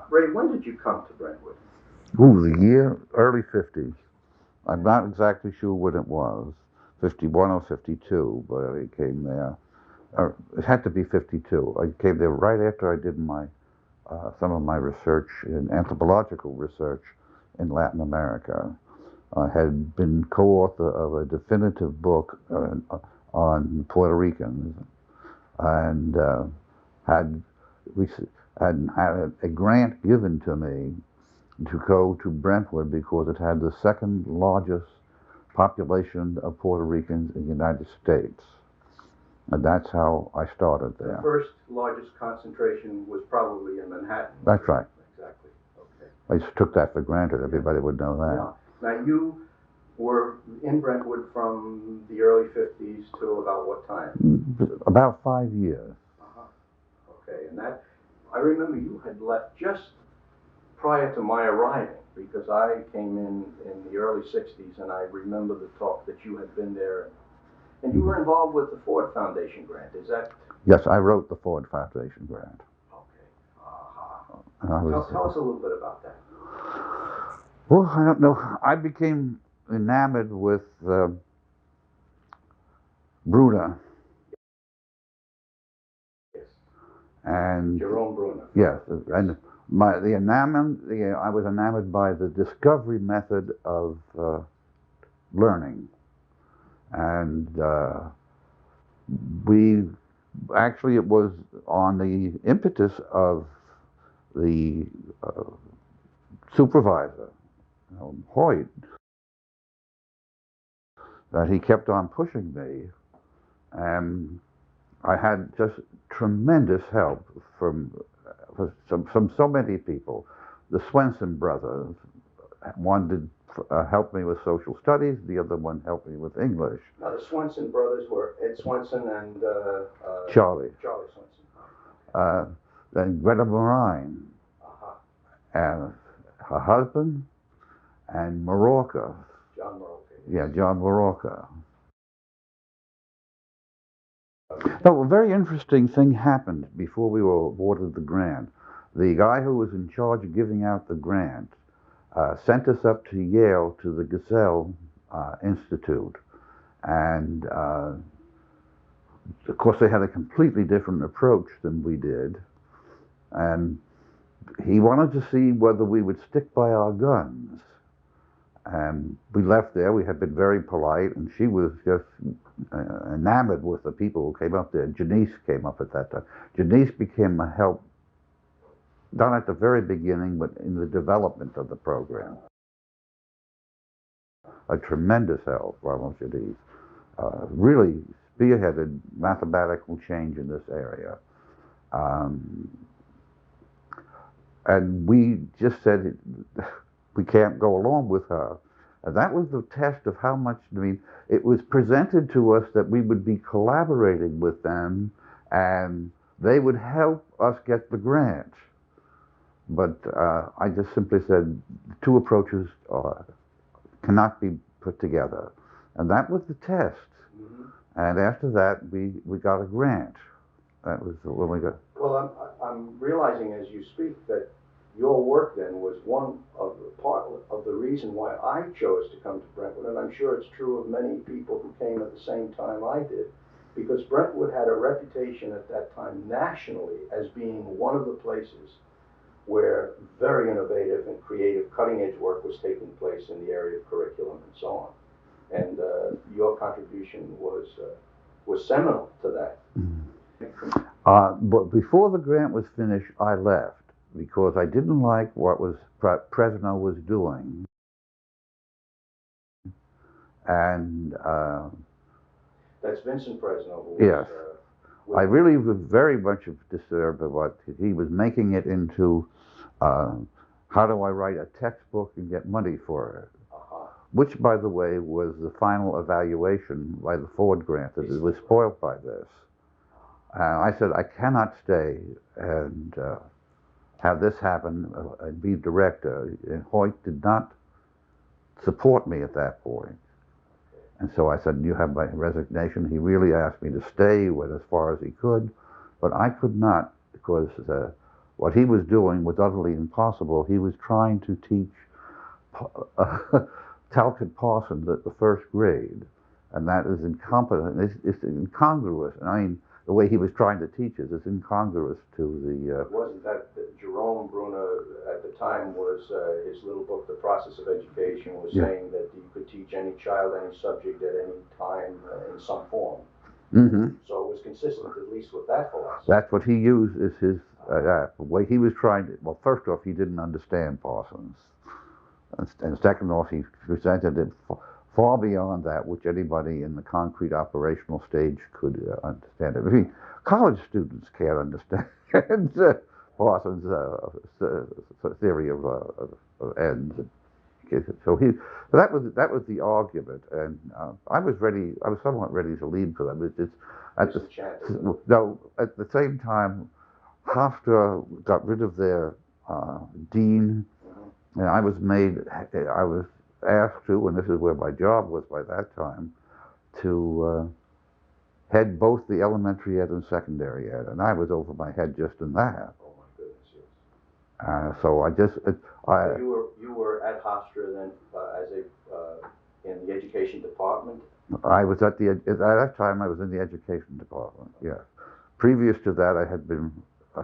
Ray, when did you come to Brentwood? Ooh, the year, early 50s. I'm not exactly sure when it was, 51 or 52, but I came there. Or it had to be 52. I came there right after I did some of my research in anthropological research in Latin America. I had been co-author of a definitive book on Puerto Ricans, and had we had a grant given to me to go to Brentwood because it had the second largest population of Puerto Ricans in the United States. And that's how I started The there. first largest concentration was probably in Manhattan. That's right. Exactly. Okay. I just took that for granted. Everybody would know Yeah. that. Now you were in Brentwood from the early 50s till about what time? About 5 years. Uh-huh. Okay. And that, I remember you had left just prior to my arriving because I came in the early 60s and I remember the talk that you had been there and you were involved with the Ford Foundation grant. Is that? Yes, I wrote the Ford Foundation grant. Okay. Uh-huh. And I was, Tell us a little bit about that. well, I don't know. I became enamored with Bruner Yes. and Jerome Bruner. yes, and I was enamored by the discovery method of learning, and we actually it was on the impetus of the uh, supervisor, Hoyt, that he kept on pushing me, and I had just tremendous help from so many people. The Swenson brothers, one did help me with social studies, the other one helped me with English. Now the Swenson brothers were Ed Swenson and Charlie. Charlie Swenson. Uh, then Greta Marine, Uh-huh. and her husband, and Mallorca. John Morocco. Yeah, John Mallorca. No, a very interesting thing happened before we were awarded the grant. The guy who was in charge of giving out the grant sent us up to Yale to the Gazelle Institute. And of course, they had a completely different approach than we did. And he wanted to see whether we would stick by our guns. And we left there. We had been very polite, and she was just enamored with the people who came up there. Janice came up at that time. Janice became a help, not at the very beginning, but in the development of the program. A tremendous help, Ronald Janice. Really spearheaded mathematical change in this area. Um, and we just said we can't go along with her. And that was the test of how much, I mean, it was presented to us that we would be collaborating with them and they would help us get the grant. But I just simply said two approaches cannot be put together. And that was the test. Mm-hmm. And after that, we got a grant. That was when we got. Well, I'm realizing as you speak that your work then was one of the part of the reason why I chose to come to Brentwood, and I'm sure it's true of many people who came at the same time I did, because Brentwood had a reputation at that time nationally as being one of the places where very innovative and creative cutting-edge work was taking place in the area of curriculum and so on. And your contribution was seminal to that. But before the grant was finished, I left because I didn't like what was Fresno was doing, and That's Vincent Fresno. Who yes, was, I really was very much disturbed by what he was making it into. How do I write a textbook and get money for it? Which, by the way, was the final evaluation by the Ford grant, that it was spoiled by this. I said, I cannot stay and have this happen and be director. And Hoyt did not support me at that point. And so I said, you have my resignation. He really asked me to stay, went as far as he could, but I could not because what he was doing was utterly impossible. He was trying to teach Talcott Parsons at the first grade, and that is incompetent. It's incongruous. I mean, the way he was trying to teach us is incongruous to the. Wasn't that Jerome Bruner at the time was his little book, The Process of Education, was saying that you could teach any child any subject at any time in some form. Mm-hmm. So it was consistent at least with that philosophy. That's what he used as his the way he was trying to. Well, first off, he didn't understand Parsons, and second off, he presented it far beyond that which anybody in the concrete operational stage could understand. I mean, college students can't understand Parsons' theory of ends. So that was the argument, and I was somewhat ready to leave for them. At the same time, Hofstra got rid of their dean, and I was asked to, and this is where my job was by that time, to head both the elementary ed and secondary ed, and I was over my head just in that. Oh my goodness, yes. So I just So you were at Hofstra then as in the education department? I was at that time I was in the education department. Yeah. Previous to that, I had been I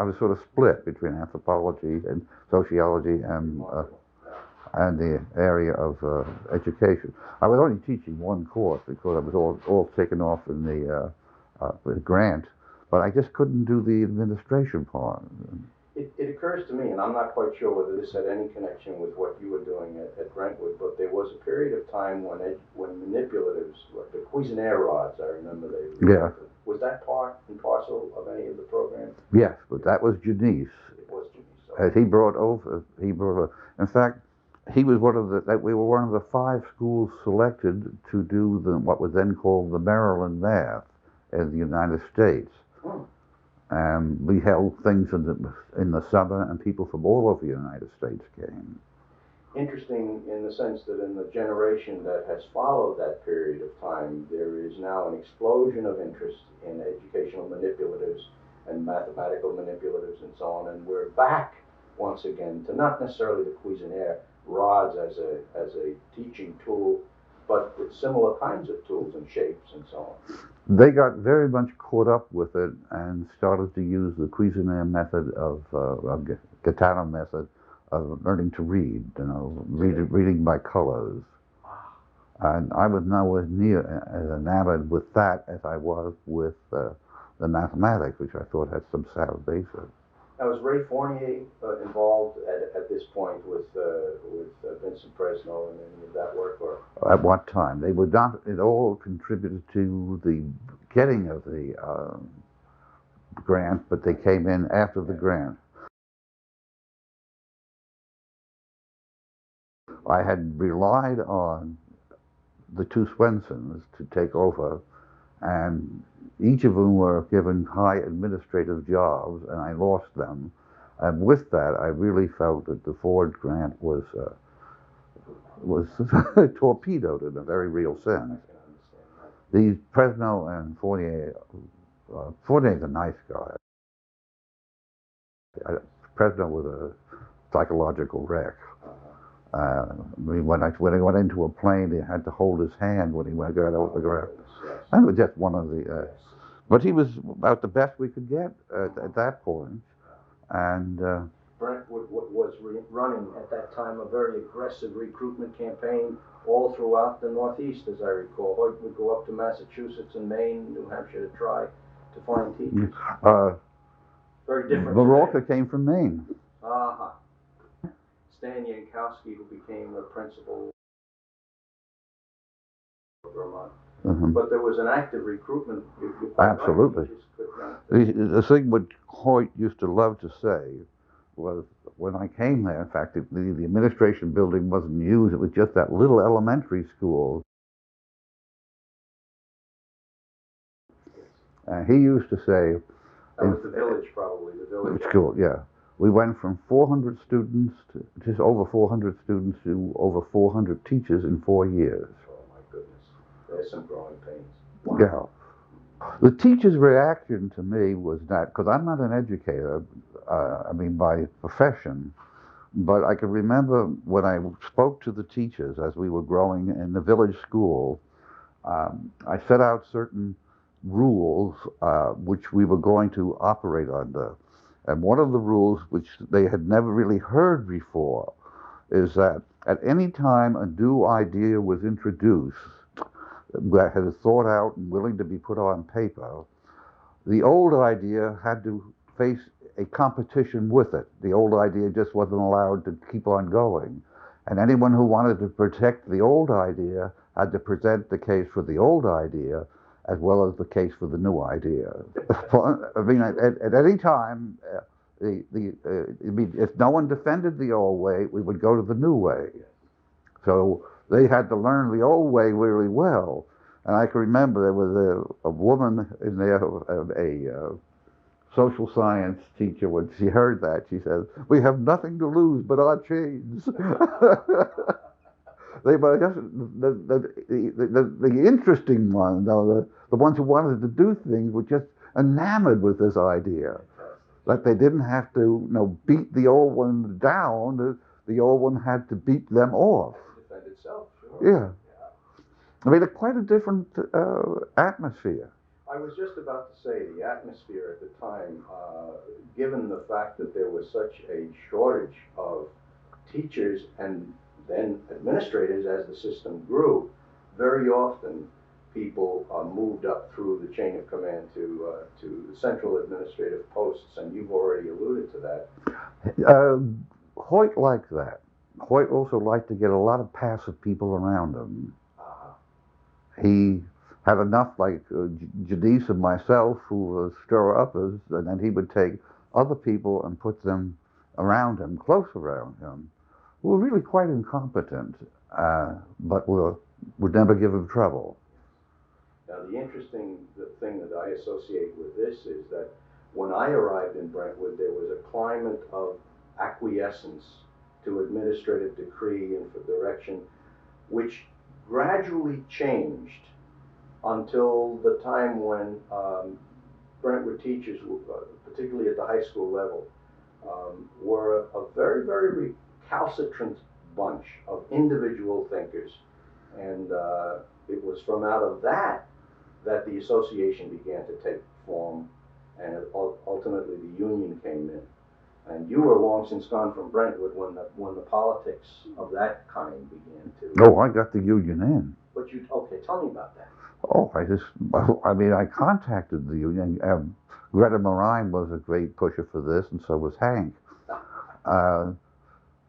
was sort of split between anthropology and sociology and the area of education. I was only teaching one course because I was all taken off in the grant, but I just couldn't do the administration part. It occurs to me, and I'm not quite sure whether this had any connection with what you were doing at Brentwood, but there was a period of time when manipulatives, like the Cuisinart rods, I remember they. Yeah. Was that part and parcel of any of the programs? Yes, but that was Janice. It was Janice. As he brought over. In fact, we were one of the 5 schools selected to do what was then called the Maryland Math in the United States. And we held things in the summer, and people from all over the United States came. Interesting in the sense that in the generation that has followed that period of time, there is now an explosion of interest in educational manipulatives and mathematical manipulatives and so on, and we're back once again to not necessarily the Cuisinart rods as a teaching tool, but with similar kinds of tools and shapes and so on. They got very much caught up with it and started to use the Cuisinart method of Gaetano method of learning to read, reading by colors. And I was nowhere near as enamored with that as I was with the mathematics, which I thought had some sound basis. Now, was Ray Fournier involved at this point with Vincent Fresno and any of that work? Or? At what time? They would not at all contributed to the getting of the grant, but they came in after the grant. I had relied on the 2 Swensons to take over, and each of them were given high administrative jobs, and I lost them. And with that, I really felt that the Ford grant was torpedoed in a very real sense. These Fresno and Fournier, Fournier's a nice guy. Fresno was a psychological wreck. When he went into a plane, he had to hold his hand when he got over the ground. And it was just one of the. But he was about the best we could get at that point. And Brentwood was running at that time a very aggressive recruitment campaign all throughout the Northeast, as I recall. Hoyt would go up to Massachusetts and Maine, New Hampshire to try to find teachers. Very different. Barocca came from Maine. Stan Yankowski, who became the principal of Vermont. But there was an active recruitment. Absolutely. The thing what Hoyt used to love to say was, when I came there, in fact, the administration building wasn't used. It was just that little elementary school. And he used to say... That was the village, probably, the village. School, yeah. We went from 400 students, to just over 400 students, to over 400 teachers in 4 years. Oh, my goodness. There's some growing pains. Wow. Yeah. The teacher's reaction to me was that, because I'm not an educator, I mean, by profession. But I can remember when I spoke to the teachers as we were growing in the village school, I set out certain rules which we were going to operate under. And one of the rules, which they had never really heard before, is that at any time a new idea was introduced that had thought out and willing to be put on paper, the old idea had to face a competition with it. The old idea just wasn't allowed to keep on going. And anyone who wanted to protect the old idea had to present the case for the old idea as well as the case for the new idea. I mean, at any time, I mean, if no one defended the old way, we would go to the new way. So they had to learn the old way really well. And I can remember there was a woman in there, a social science teacher, when she heard that, she said, "We have nothing to lose but our chains." They were just the interesting ones, the ones who wanted to do things were just enamored with this idea. That they didn't have to, beat the old one down, the old one had to beat them off. Defend itself, sure. Yeah. I mean, quite a different atmosphere. I was just about to say the atmosphere at the time, given the fact that there was such a shortage of teachers and then administrators as the system grew, very often people moved up through the chain of command to central administrative posts, and you've already alluded to that. Hoyt liked that. Hoyt also liked to get a lot of passive people around him. He had enough, like Janice and myself, who were stir-uppers, and then he would take other people and put them around him, close around him, who were really quite incompetent, but would never give him trouble. Now, the interesting thing that I associate with this is that when I arrived in Brentwood, there was a climate of acquiescence to administrative decree and for direction, which gradually changed until the time when Brentwood teachers, particularly at the high school level, were a very, very recalcitrant bunch of individual thinkers. And it was from out of that the association began to take form, and ultimately the union came in. And you were long since gone from Brentwood when the politics of that kind began to. Oh, I got the union in. But okay, tell me about that. Oh, I contacted the union. Greta Marine was a great pusher for this, and so was Hank.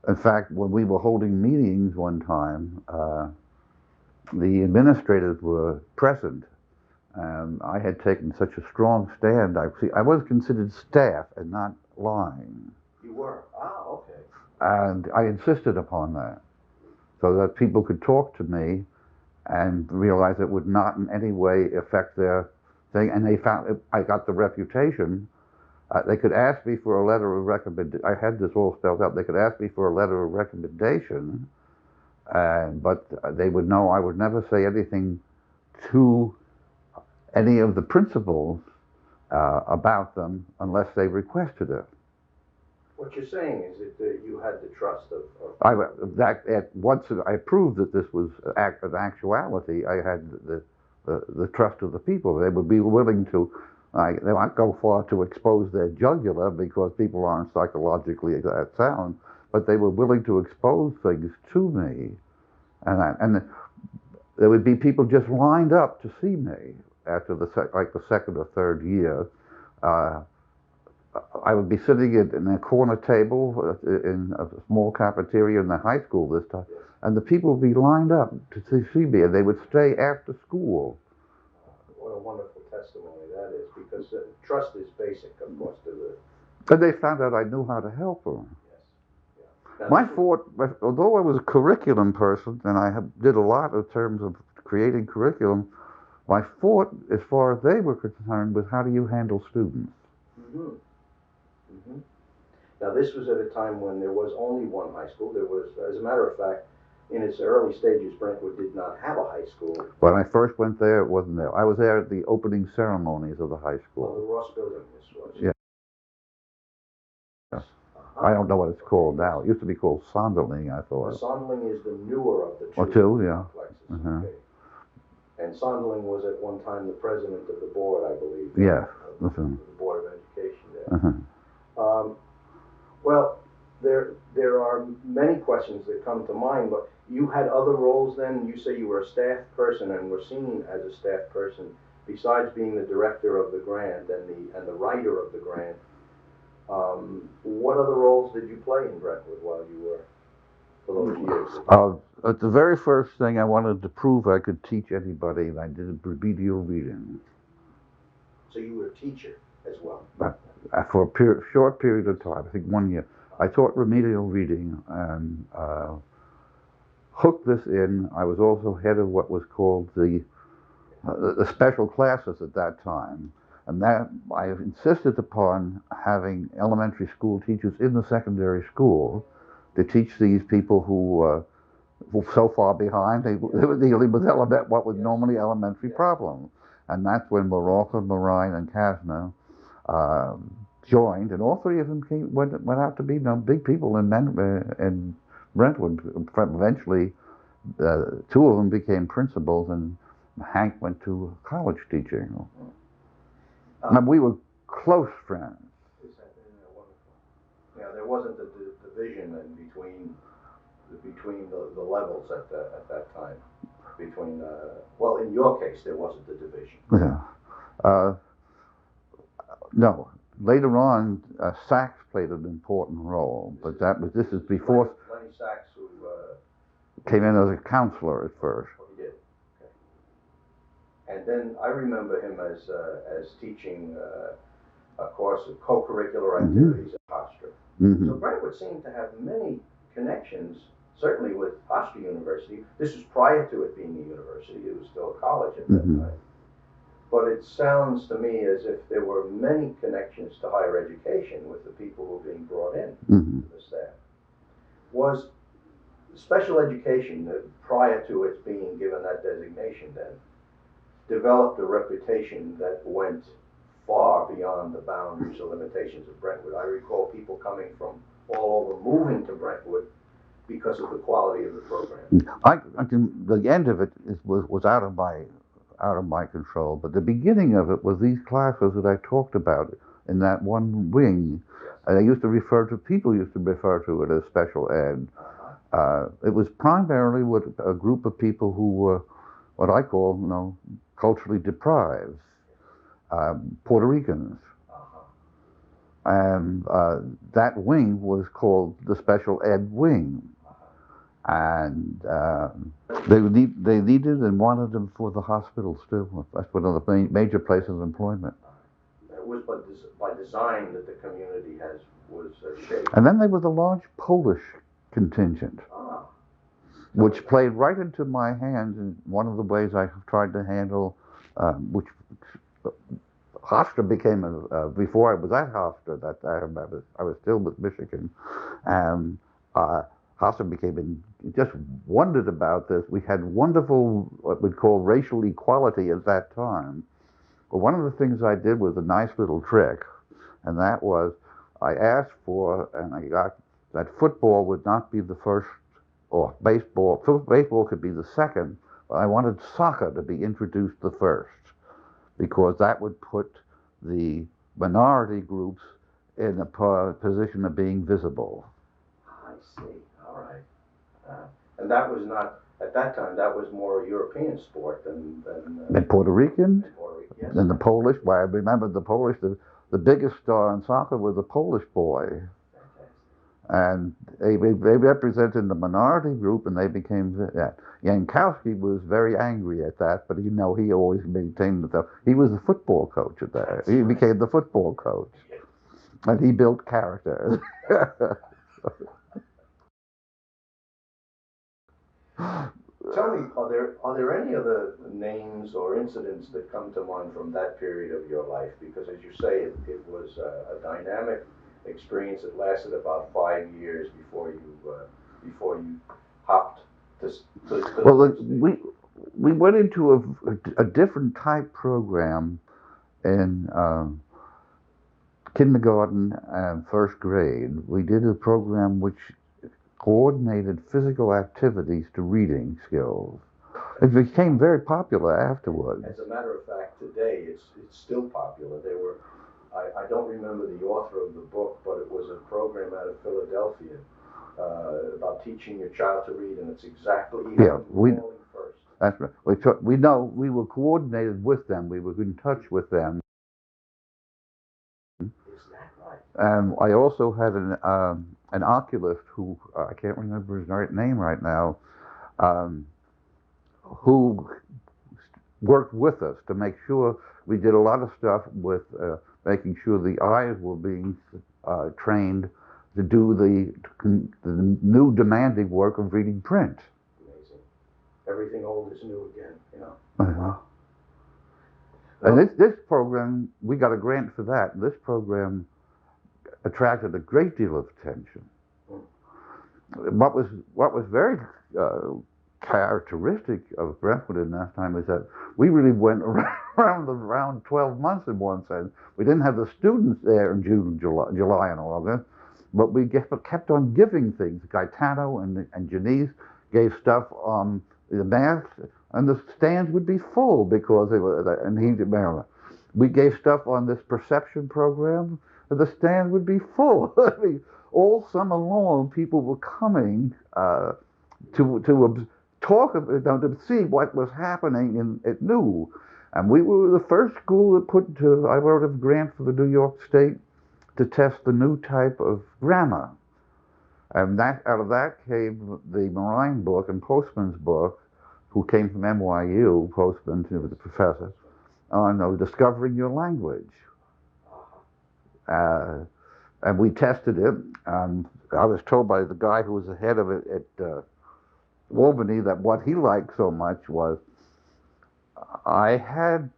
In fact, when we were holding meetings one time, the administrators were present. I had taken such a strong stand. I was considered staff and not line. You were? Ah, okay. And I insisted upon that, so that people could talk to me and realize it would not in any way affect their thing. And they found I got the reputation. They could ask me for a letter of recommendation. I had this all spelled out. They could ask me for a letter of recommendation, but they would know I would never say anything to any of the principals about them unless they requested it. What you're saying is that you had the trust of once I proved that this was an actuality, I had the trust of the people. They would be willing to. They won't go far to expose their jugular because people aren't psychologically that sound, but they were willing to expose things to me, and there would be people just lined up to see me after the second or third year. I would be sitting in a corner table in a small cafeteria in the high school this time, and the people would be lined up to see me, and they would stay after school. What a wonderful testimony that is, because trust is basic, of course, to the... And they found out I knew how to help them. Yes. Yeah. My thought, although I was a curriculum person, and I did a lot in terms of creating curriculum, my thought, as far as they were concerned, was how do you handle students? Mm-hmm. Mm-hmm. Now, this was at a time when there was only one high school. There was, as a matter of fact, in its early stages, Brentwood did not have a high school. When I first went there, it wasn't there. I was there at the opening ceremonies of the high school. Well, the R.O.B.S building, this was. Yeah. I don't know what it's called now. It used to be called Sonderling, I The thought. Sonderling is the newer of the Or two two, yeah. complexes. Uh-huh. Okay. And Sonderling was at one time the president of the board, I believe. Yes. Of Uh-huh. the Board of Education there. Uh-huh. Well, there are many questions that come to mind, but you had other roles then? You say you were a staff person and were seen as a staff person, besides being the director of the grant and the writer of the grant. What other roles did you play in Brentwood while you were for those years? At the very first thing, I wanted to prove I could teach anybody, and I did remedial reading. So you were a teacher as well? But for a short period of time, I think 1 year, I taught remedial reading and hooked this in. I was also head of what was called the special classes at that time. And that I insisted upon having elementary school teachers in the secondary school to teach these people who were so far behind. They were dealing with what was normally elementary problems. And that's when Morocco, Marine, and Kasna joined, and all three of them went out to be big people in Brentwood. Eventually, two of them became principals, and Hank went to college teaching. And we were close friends. Isn't that wonderful? Yeah, there wasn't the division then between the levels at that time. Well, in your case, there wasn't the division. Yeah. No. Later on, Sachs played an important role, but this is before. Lenny Sachs, who came in as a counselor at first. Oh, he did. Okay. And then I remember him as teaching a course of co-curricular activities at Hofstra. So Brentwood seemed to have many connections, certainly with Hofstra University. This was prior to it being a university. It was still a college at that time. But it sounds to me as if there were many connections to higher education with the people who were being brought in to the staff. Was special education, prior to its being given that designation then, developed a reputation that went far beyond the boundaries or limitations of Brentwood. I recall people coming from all over moving to Brentwood because of the quality of the program. The end of it was out of my control, but the beginning of it was these classes that I talked about in that one wing. Yes. People used to refer to it as special ed. It was primarily with a group of people who were what I call, culturally deprived, Puerto Ricans. And that wing was called the special ed wing. And they needed and wanted them for the hospitals too. That's one of the major places of employment. It was by design that the community was shaped. And then there was a large Polish contingent, which played right into my hands in one of the ways I tried to handle, which Hofstra became, before I was at Hofstra, I was still with Michigan, and Hofstra became, just wondered about this. We had wonderful, what we'd call racial equality at that time. But one of the things I did was a nice little trick, and that was I asked for, and I got, that football would not be the first, or baseball could be the second, but I wanted soccer to be introduced the first, because that would put the minority groups in a position of being visible. I see. All right. And that was not, at that time, that was more a European sport than Puerto Rican, yes. And the Polish. Well, I remember the Polish, the biggest star in soccer was a Polish boy. And they represented the minority group, and they became that. Jankowski was very angry at that, but he always maintained that he was the football coach at that. He became the football coach, and he built character. Tell me, are there any other names or incidents that come to mind from that period of your life? Because as you say, it was a dynamic experience that lasted about 5 years before you hopped to well, we went into a different type program in kindergarten and first grade, we did a program which coordinated physical activities to reading skills. It became very popular afterwards. As a matter of fact, today it's still popular. I don't remember the author of the book, but it was a program out of Philadelphia about teaching your child to read, and it's exactly first. That's right. We know we were coordinated with them. We were in touch with them. Is that right? I also had an oculist who I can't remember his name right now, who worked with us to make sure we did a lot of stuff with making sure the eyes were being trained to do the new demanding work of reading print. Amazing. Everything old is new again, you know. Uh-huh. And this program, we got a grant for that. This program attracted a great deal of attention. What was very characteristic of Brentwood in that time is that we really went around 12 months in one sense. We didn't have the students there in June, July and August, but we kept on giving things. Gaetano and Janice gave stuff on the math, and the stands would be full because they were, and he did Maryland. We gave stuff on this perception program, and the stand would be full. I mean, all summer long, people were coming to talk about, to see what was happening at New. And we were the first school that I wrote a grant for the New York State to test the new type of grammar. And out of that came the Marine book and Postman's book, who came from NYU, Postman, who was the professor, on discovering your language. And we tested it. I was told by the guy who was the head of it at Albany that what he liked so much was I had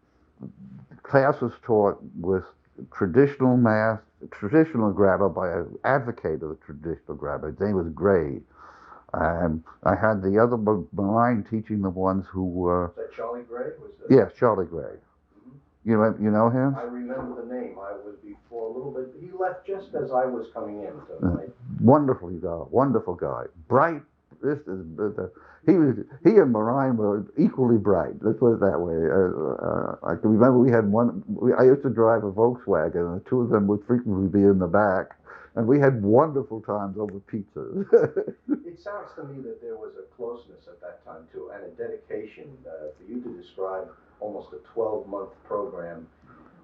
classes taught with traditional math, traditional grammar by an advocate of the traditional grammar. His name was Gray. I had the other Marine teaching the ones who were... Is that Charlie Gray? Yes, Charlie Gray. Mm-hmm. You know him? I remember the name. I was before a little bit. He left just as I was coming in. So Wonderful guy. Bright. He and Marine were equally bright. Let's put it that way. I can remember we had I used to drive a Volkswagen, and the two of them would frequently be in the back, and we had wonderful times over pizzas. It sounds to me that there was a closeness at that time too, and a dedication for you to describe almost a 12-month program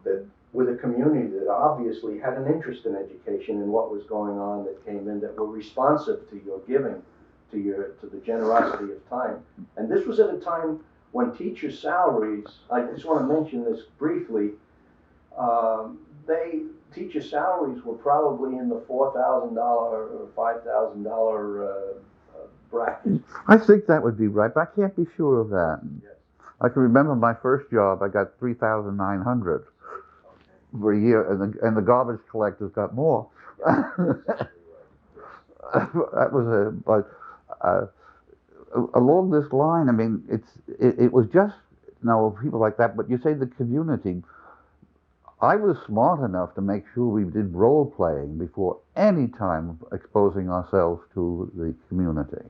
that with a community that obviously had an interest in education and what was going on, that came in, that were responsive to your giving, to the generosity of time. And this was at a time when teachers' salaries, I just want to mention this briefly, teachers' salaries were probably in the $4,000 or $5,000 bracket. I think that would be right, but I can't be sure of that. Yes. I can remember my first job, I got $3,900 for a year, and the garbage collectors got more. That was along this line. I mean, it was just people like that. But you say the community. I was smart enough to make sure we did role playing before any time exposing ourselves to the community.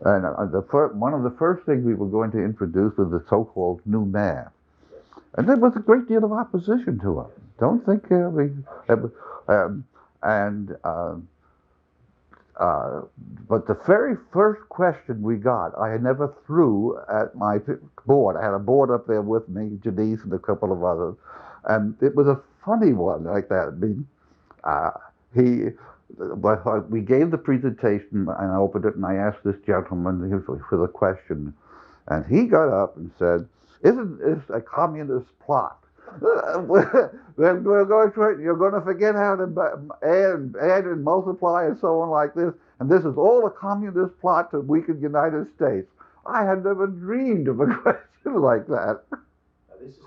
And one of the first things we were going to introduce was the so-called new math. And there was a great deal of opposition to it. Don't think but the very first question we got, I never threw at my board. I had a board up there with me, Janice and a couple of others, and it was a funny one like that. I mean, we gave the presentation, and I opened it, and I asked this gentleman for the question, and he got up and said, "Isn't this a communist plot? We're going you're going to forget how to add and multiply and so on like this, and this is all a communist plot to weaken the United States." I had never dreamed of a question like that. Now, it's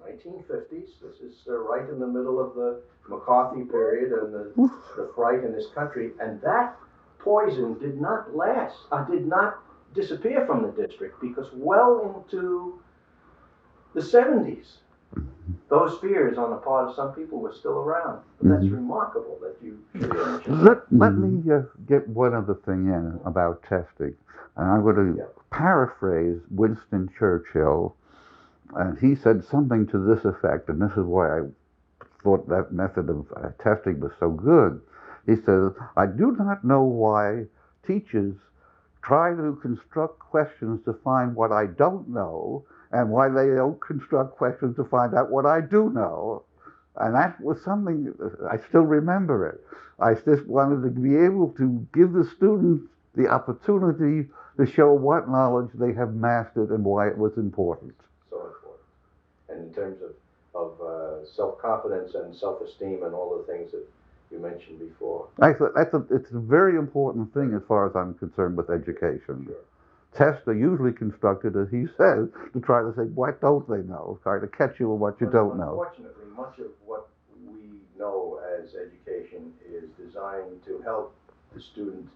1950s. This is right in the middle of the McCarthy period and the fright in this country, and that poison did not did not disappear from the district, because well into the 70s, those fears on the part of some people were still around. But that's Mhm. remarkable that you mentioned Let me get one other thing in about testing. And I'm going to Yeah. paraphrase Winston Churchill. And he said something to this effect, and this is why I thought that method of testing was so good. He says, I do not know why teachers try to construct questions to find what I don't know, and why they don't construct questions to find out what I do know. And that was something, I still remember it. I just wanted to be able to give the students the opportunity to show what knowledge they have mastered and why it was important. So important. And in terms of self-confidence and self-esteem and all the things that you mentioned before. It's a very important thing as far as I'm concerned with education. Sure. Tests are usually constructed, as he says, to try to say, what don't they know? Try to catch you with what you don't know. Unfortunately, much of what we know as education is designed to help the student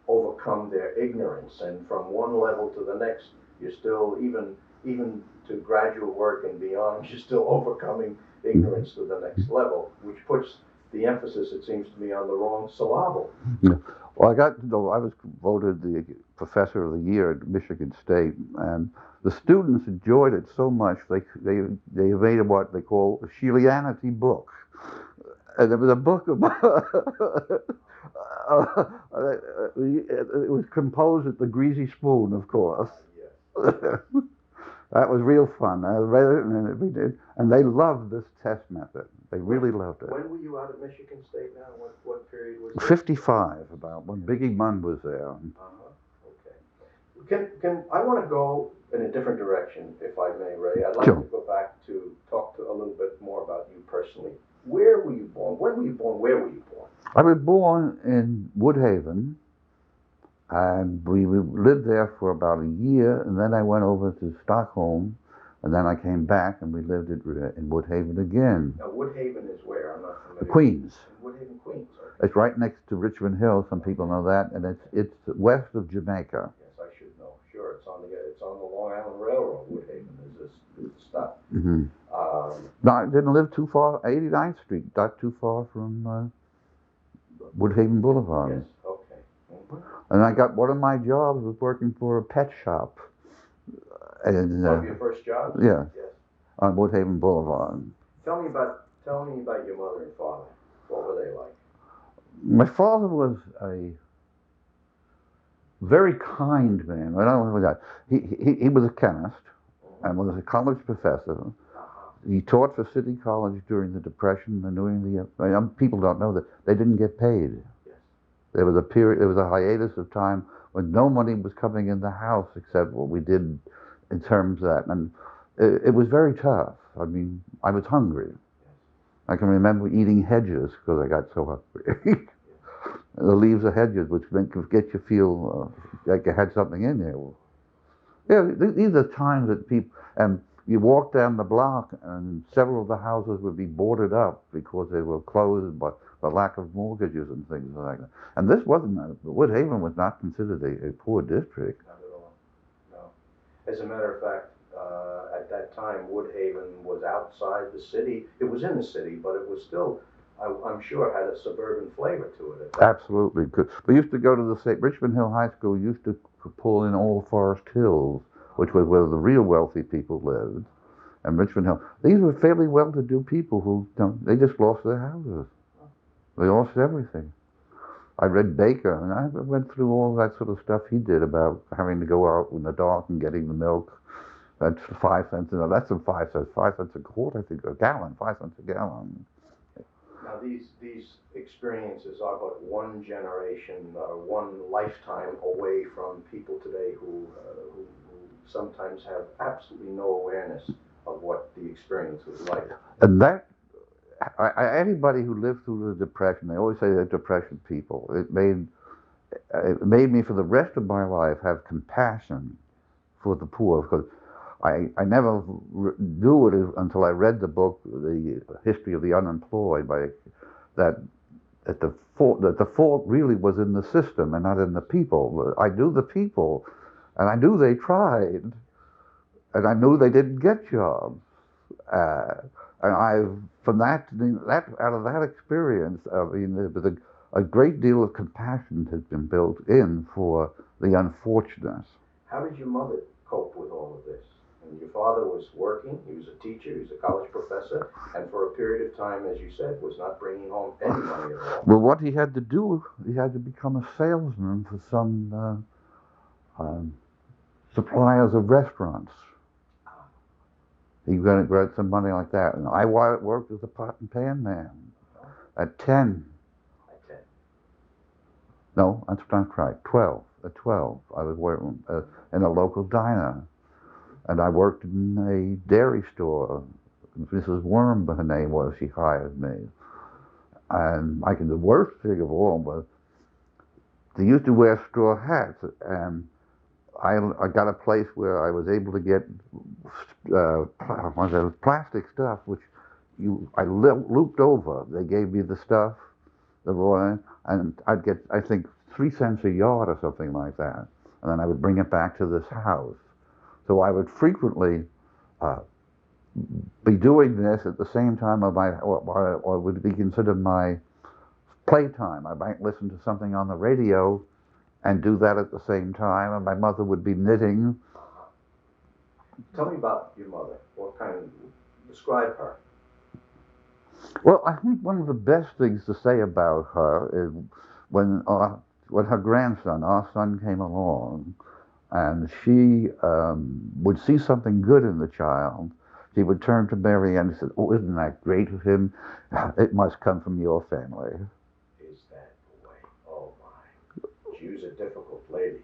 overcome their ignorance. And from one level to the next, you're still, even to graduate work and beyond, you're still overcoming ignorance to the next level, which puts the emphasis, it seems to me, on the wrong syllable. Yeah. Well, I was voted the professor of the year at Michigan State, and the students enjoyed it so much they made what they call a Scheeleanity book, and it was a book about. It was composed at the Greasy Spoon, of course. Yes. That was real fun. I read it, and they loved this test method. They really loved it. When were you out at Michigan State now? What period was it? 55, about when Biggie Munn was there. Okay. I want to go in a different direction, if I may, Ray. I'd like Sure. to go back to talk a little bit more about you personally. Where were you born? When were you born? Where were you born? I was born in Woodhaven, and we lived there for about a year, and then I went over to Stockholm, and then I came back, and we lived in Woodhaven again. Now, Woodhaven is where? I'm not familiar. Queens. Woodhaven, Queens. Okay. It's right next to Richmond Hill. Some people know that, and it's west of Jamaica. Yes, I should know. Sure, it's on the Long Island Railroad. Woodhaven is this stuff. Mm-hmm. No, I didn't live too far. 89th Street, not too far from Woodhaven Boulevard. Yes. Okay. Mm-hmm. And I got one of my jobs was working for a pet shop. And, One of your first jobs? Yeah. Yes. On Woodhaven Boulevard. Tell me about your mother and father. What were they like? My father was a very kind man. I don't know that. He was a chemist and was a college professor. He taught for City College during the Depression and during people don't know that they didn't get paid. Yes. There was a hiatus of time when no money was coming in the house except what we did in terms of that. And it was very tough. I mean, I was hungry. I can remember eating hedges because I got so hungry. The leaves of hedges, which could get you feel like you had something in there. Yeah, these are times that people, and you walk down the block and several of the houses would be boarded up because they were closed by the lack of mortgages and things like that. And this Woodhaven was not considered a poor district. Not at all. No. As a matter of fact, at that time, Woodhaven was outside the city. It was in the city, but it was still, I'm sure, had a suburban flavor to it. Absolutely. We used to go to the Richmond Hill High School, used to pull in Old Forest Hills, which was where the real wealthy people lived. And Richmond Hill. These were fairly well-to-do people who, they just lost their houses. They lost everything. I read Baker, and I went through all that sort of stuff he did about having to go out in the dark and getting the milk. That's 5 cents. No, that's 5 cents. 5 cents a quart, I think, a gallon. 5 cents a gallon. Now, these experiences are but one generation, one lifetime away from people today who sometimes have absolutely no awareness of what the experience was like. And that, anybody who lived through the Depression, they always say they're Depression people. It made me, for the rest of my life, have compassion for the poor, because I never knew it until I read the book, The History of the Unemployed, that the fault really was in the system and not in the people. I knew the people, and I knew they tried, and I knew they didn't get jobs. Uh, and from that out of that experience, I mean, there was a great deal of compassion has been built in for the unfortunate. How did your mother cope with all of this? And your father was working, he was a teacher, he was a college professor, and for a period of time, as you said, was not bringing home any money at all. Well, what he had to do, he had to become a salesman for some suppliers of restaurants. He got some money like that. And I worked as a pot and pan man at 10. At 10. No, that's not right. 12. At 12, I was working in a local diner. And I worked in a dairy store. Mrs. Worm, her name was, she hired me. And the worst thing of all was, they used to wear straw hats. And I got a place where I was able to get plastic stuff, which I looped over. They gave me the stuff, the raw, and I'd get, I think, 3 cents a yard or something like that. And then I would bring it back to this house. So I would frequently be doing this at the same time of what would be considered my playtime. I might listen to something on the radio and do that at the same time, and my mother would be knitting. Tell me about your mother. Describe her. Well, I think one of the best things to say about her is when her grandson, our son, came along, and she would see something good in the child, she would turn to Mary Ann and say, "Oh, isn't that great of him? It must come from your family." Is that the way? Oh my. She was a difficult lady.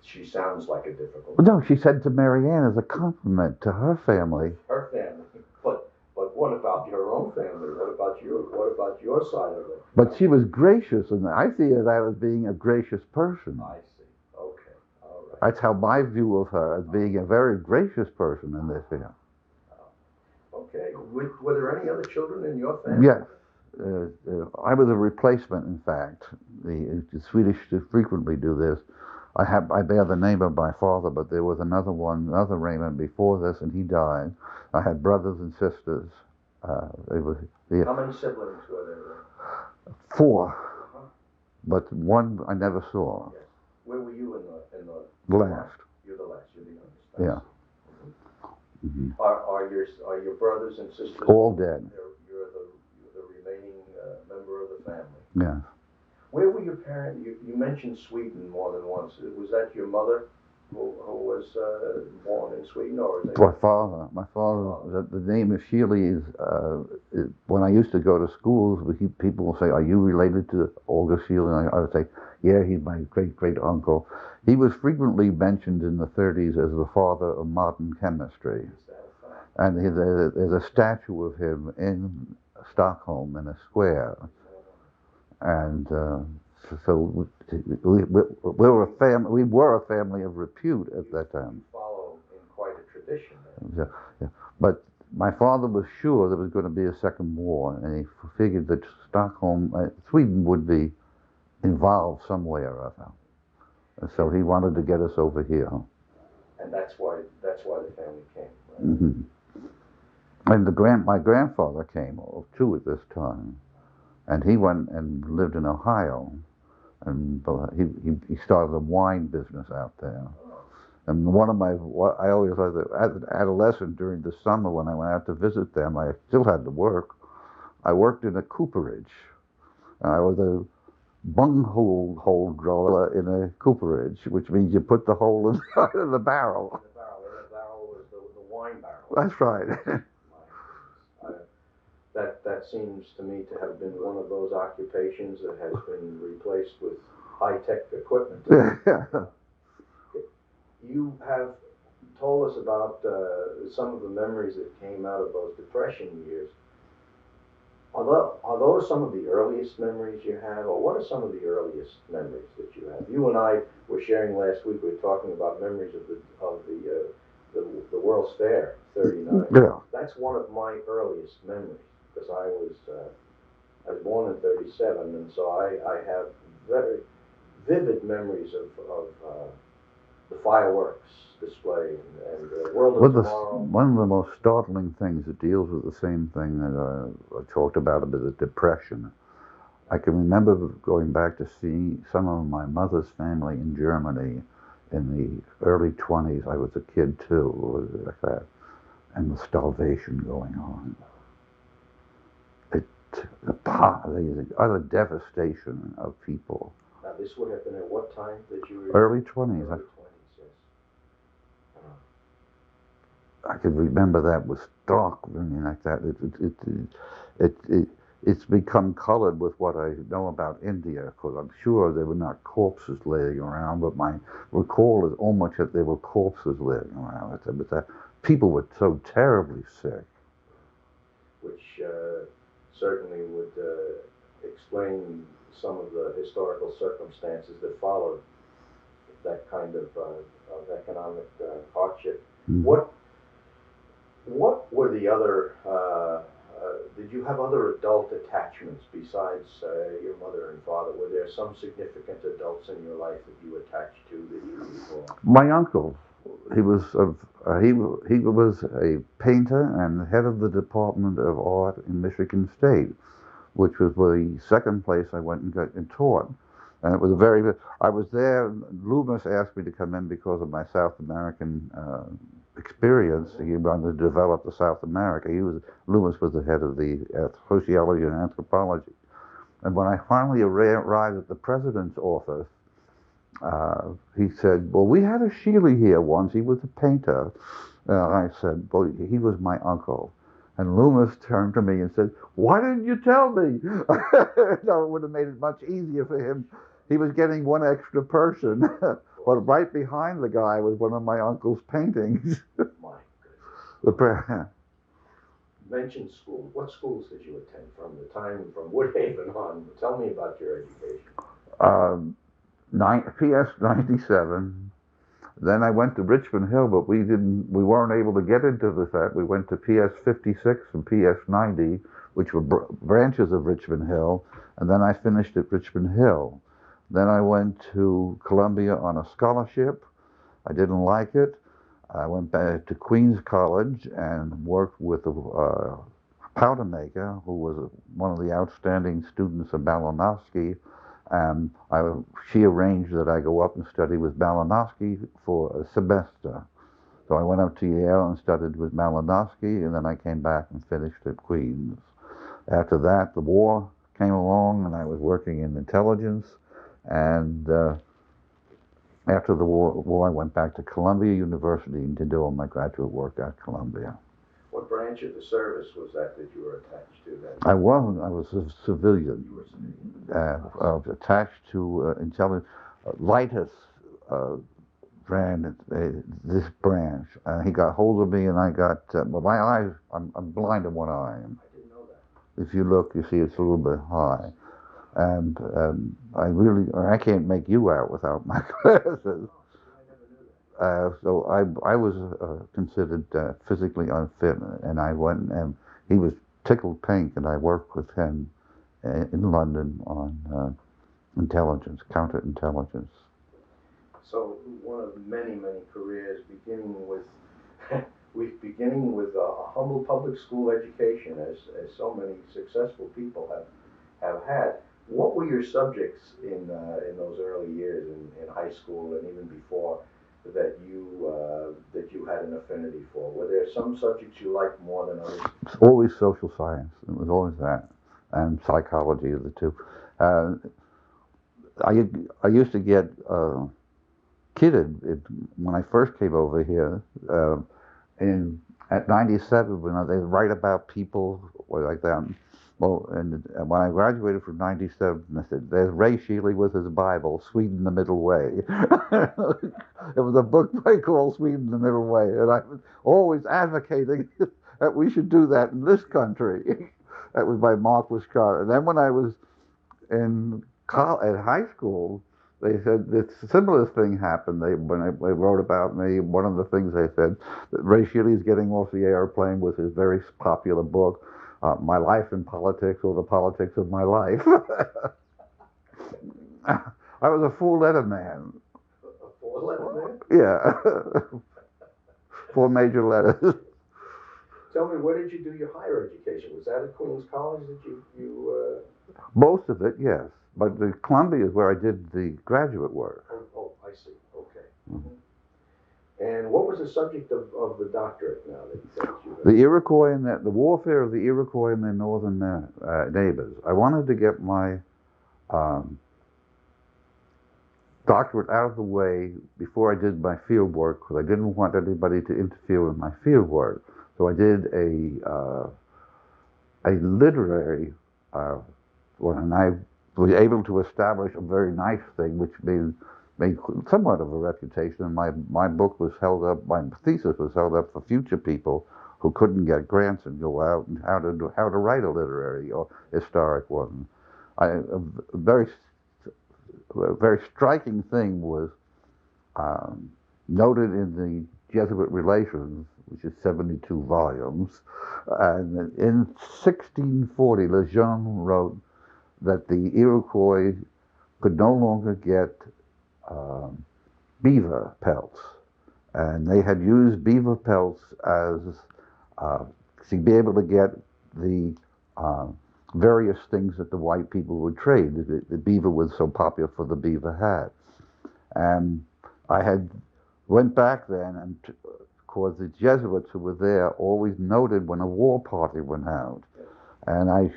She sounds like a difficult lady. No, she said to Mary Ann as a compliment to her family. Her family. But what about your own family? What about your side of it? But she was gracious, and I see that as being a gracious person. I see. Okay. All right. That's how my view of her, as being a very gracious person in this here. Okay. Were there any other children in your family? Yes. I was a replacement, in fact. The Swedish frequently do this. I bear the name of my father, but there was another Raymond before this, and he died. I had brothers and sisters. How many siblings were there? 4, but one I never saw. Yes. Where were you in the last? You're the last. You're the youngest. Yeah. Mm-hmm. Are your brothers and sisters all dead? You're the remaining member of the family. Yeah. Where were your parents? You mentioned Sweden more than once. Was that your mother who was born in Sweden, or is it My father. My father. The name of Scheele is when I used to go to schools, people will say, "Are you related to August Scheele?" And I would say, "Yeah, he's my great uncle." He was frequently mentioned in the 30s as the father of modern chemistry. Is that a fact? And there's a statue of him in Stockholm in a square. And so we were a family of repute at that time. You follow in quite a tradition then. Yeah. But my father was sure there was going to be a second war, and he figured that Sweden would be involved some way or other. And so he wanted to get us over here. And that's why the family came. Right? Mm-hmm. And my grandfather came too at this time. And he went and lived in Ohio, and he started a wine business out there. And I always, as an adolescent during the summer when I went out to visit them, I still had to work. I worked in a cooperage. I was a bunghole driller in a cooperage, which means you put the hole inside of the barrel. The barrel was the wine barrel. That's right. That seems to me to have been one of those occupations that has been replaced with high-tech equipment. You have told us about some of the memories that came out of those Depression years. Are those some of the earliest memories you have, or what are some of the earliest memories that you have? You and I were sharing last week. We were talking about memories of the World's Fair '39. Yeah. That's one of my earliest memories. Because I was born in '37, and so I have very vivid memories of the fireworks display and World Well, of Tomorrow. one of the most startling things that deals with the same thing that I talked about a bit, the depression. I can remember going back to see some of my mother's family in Germany in the early 20s. I was a kid too, like that, and the starvation going on. The utter devastation of people. Now, this would have been at what time that you were? Early 20s. Early 20s, yes. I could remember that with stark, I mean, like that. It's become colored with what I know about India, because I'm sure there were not corpses laying around, but my recall is almost that there were corpses laying around. But that people were so terribly sick. Which certainly would explain some of the historical circumstances that followed that kind of economic hardship. Mm. What were the other? Did you have other adult attachments besides your mother and father? Were there some significant adults in your life that you attached to that you recall? My uncle, he was he was a painter and head of the Department of Art in Michigan State, which was the second place I went and got and taught. And it was I was there. Loomis asked me to come in because of my South American experience. He wanted to develop the South America. Loomis was the head of the sociology and anthropology. And when I finally arrived at the president's office, he said, "Well, we had a Scheele here once. He was a painter." I said, "Well, he was my uncle." And Loomis turned to me and said, "Why didn't you tell me?" So it would have made it much easier for him. He was getting one extra person. But right behind the guy was one of my uncle's paintings. My The goodness. Mentioned school. What schools did you attend from the time from Woodhaven on? Tell me about your education. PS 97. Then I went to Richmond Hill, but we weren't able to get into the set. We went to PS 56 and PS 90, which were branches of Richmond Hill, and then I finished at Richmond Hill. Then I went to Columbia on a scholarship. I didn't like it. I went back to Queens College and worked with a powder maker who was one of the outstanding students of Malinowski. She arranged that I go up and study with Malinowski for a semester. So I went up to Yale and studied with Malinowski, and then I came back and finished at Queens. After that, the war came along, and I was working in intelligence. And after the war, I went back to Columbia University and did all my graduate work at Columbia. What branch of the service was that you were attached to then? I was a civilian. You were a civilian. Attached to intelligence. Lightus ran this branch. He got hold of me, and I got my eyes. I'm blind in one eye. I didn't know that. If you look, you see it's a little bit high. And I can't make you out without my glasses. So I was considered physically unfit, and I went and he was tickled pink, and I worked with him in London on intelligence, counterintelligence. So one of many careers, beginning with a humble public school education, as so many successful people have had. What were your subjects in those early years in high school and even before that you had an affinity for? Were there some subjects you liked more than others? It's always social science. It was always that, and psychology are the two. I used to get kidded when I first came over here. At 97, when they write about people like that. Well, and when I graduated from 97, I said, "There's Ray Scheele with his Bible, Sweden the Middle Way." It was a book called Sweden the Middle Way, and I was always advocating that we should do that in this country. That was by Marquis Scott. And then when I was at high school, they said this similar thing happened. When they wrote about me, one of the things they said that Ray Scheele is getting off the airplane with his very popular book, My Life in Politics, or The Politics of My Life. I was a fool-letter man. A 4 letter man? Yeah. 4 major letters. Tell me, where did you do your higher education? Was that at Queens College that you Most of it, yes. But the Columbia is where I did the graduate work. Oh, I see, okay. And what was the subject of the doctorate now that you The Iroquois and the warfare of the Iroquois and their northern neighbors. I wanted to get my um, doctorate out of the way before I did my field work because I didn't want anybody to interfere with my field work. So I did a literary one, and I was able to establish a very nice thing, which made somewhat of a reputation. And my book was held up, my thesis was held up for future people who couldn't get grants and go out and how to write a literary or historic one. A very striking thing was noted in the Jesuit Relations, which is 72 volumes, and in 1640, Lejeune wrote that the Iroquois could no longer get beaver pelts, and they had used beaver pelts as to be able to get the various things that the white people would trade. The beaver was so popular for the beaver hat. And I had went back then, and of course the Jesuits who were there always noted when a war party went out. And I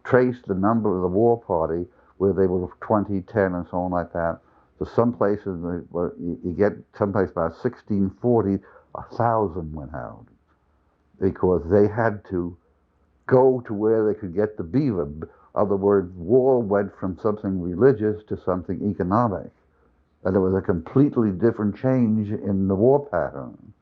traced the number of the war party where they were 20, 10, and so on like that. So some places, you get someplace about 1640, 1,000 went out because they had to go to where they could get the beaver. In other words, war went from something religious to something economic. And there was a completely different change in the war pattern.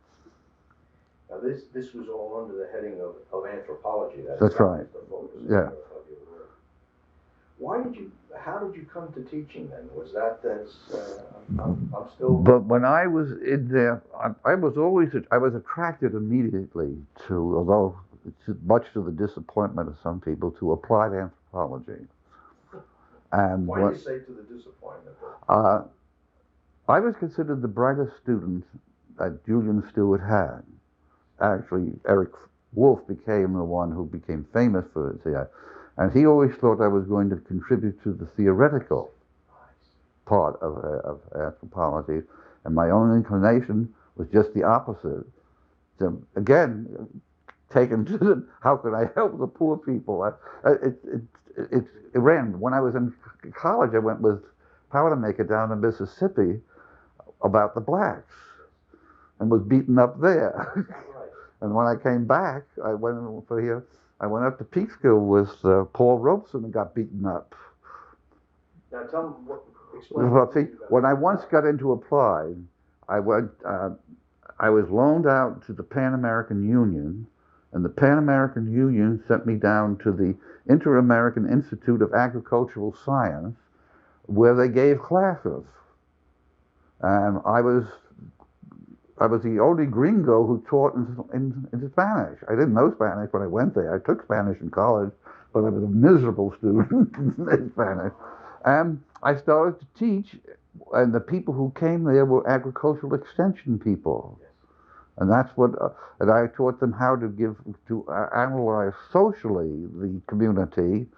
Now this was all under the heading of anthropology. That's right. The focus Yeah. of your work. How did you come to teaching then? Was that I'm still... But when I was in there, I was attracted immediately to, although much to the disappointment of some people, to applied anthropology. And why do you say to the disappointment? I was considered the brightest student that Julian Stewart had. Actually, Eric Wolfe became the one who became famous for it. And he always thought I was going to contribute to the theoretical part of anthropology. And my own inclination was just the opposite. So again, taken to how could I help the poor people? It ran. When I was in college, I went with Powdermaker down to Mississippi about the blacks and was beaten up there. And when I came back, I went up to Peekskill with Paul Robeson and got beaten up. Now tell me, explain. When I once got into applied, I was loaned out to the Pan American Union, and the Pan American Union sent me down to the Inter-American Institute of Agricultural Science, where they gave classes. And I was the only gringo who taught in Spanish. I didn't know Spanish when I went there. I took Spanish in college, but I was a miserable student in Spanish. And I started to teach, and the people who came there were agricultural extension people. And that's what, and I taught them how to analyze socially the community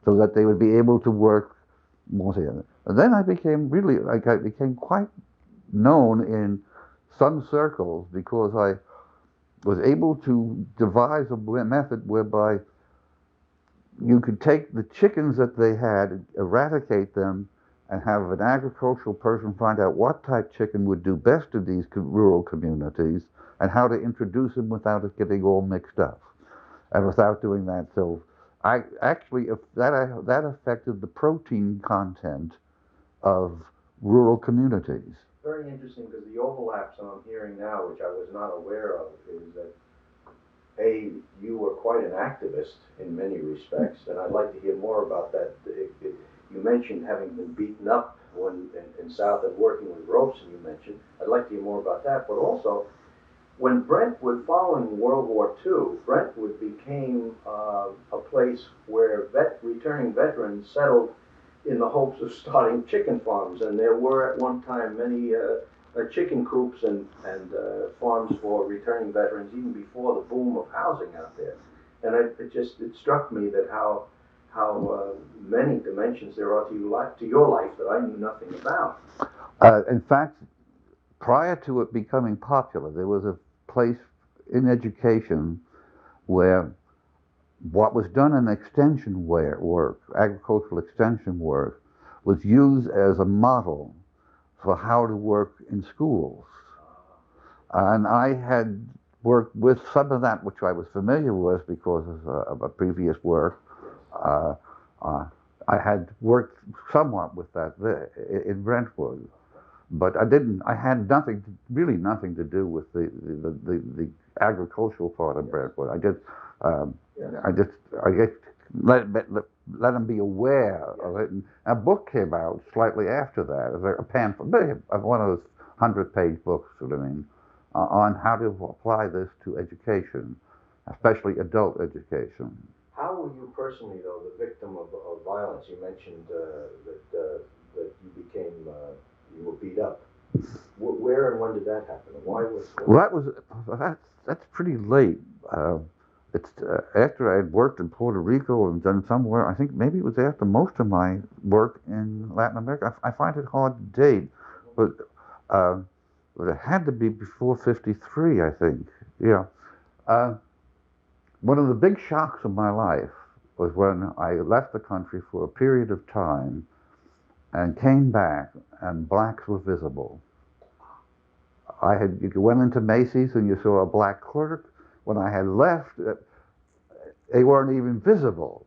so that they would be able to work more together. And then I became quite known in some circles because I was able to devise a method whereby you could take the chickens that they had, eradicate them, and have an agricultural person find out what type chicken would do best in these rural communities and how to introduce them without it getting all mixed up and without doing that. So that affected the protein content of rural communities. Very interesting, because the overlaps I'm hearing now, which I was not aware of, is that you were quite an activist in many respects, and I'd like to hear more about that. You mentioned having been beaten up in South and working with ropes, and you mentioned, I'd like to hear more about that, but also, when Brentwood, following World War II, Brentwood became a place where returning veterans settled in the hopes of starting chicken farms, and there were at one time many chicken coops and farms for returning veterans even before the boom of housing out there. And it struck me that how many dimensions there are to your life that I knew nothing about. In fact, prior to it becoming popular, there was a place in education where what was done in extension work, agricultural extension work, was used as a model for how to work in schools. And I had worked with some of that, which I was familiar with because of a previous work. Uh, uh, I had worked somewhat with that there in Brentwood, but I had really nothing to do with the agricultural part of Brentwood. Um, I just, I just let them be aware of it. And a book came out slightly after that, a pamphlet, one of those 100-page books, what I mean, on how to apply this to education, especially adult education. How were you personally, though, the victim of violence? You mentioned that you became you were beat up. Where and when did that happen? Why was? Well, that's pretty late. It's after I had worked in Puerto Rico and done somewhere. I think maybe it was after most of my work in Latin America. I find it hard to date, but uh, but it had to be before '53, I think. Yeah. Uh, One of the big shocks of my life was when I left the country for a period of time and came back, and blacks were visible. You went into Macy's and you saw a black clerk. When I had left, they weren't even visible.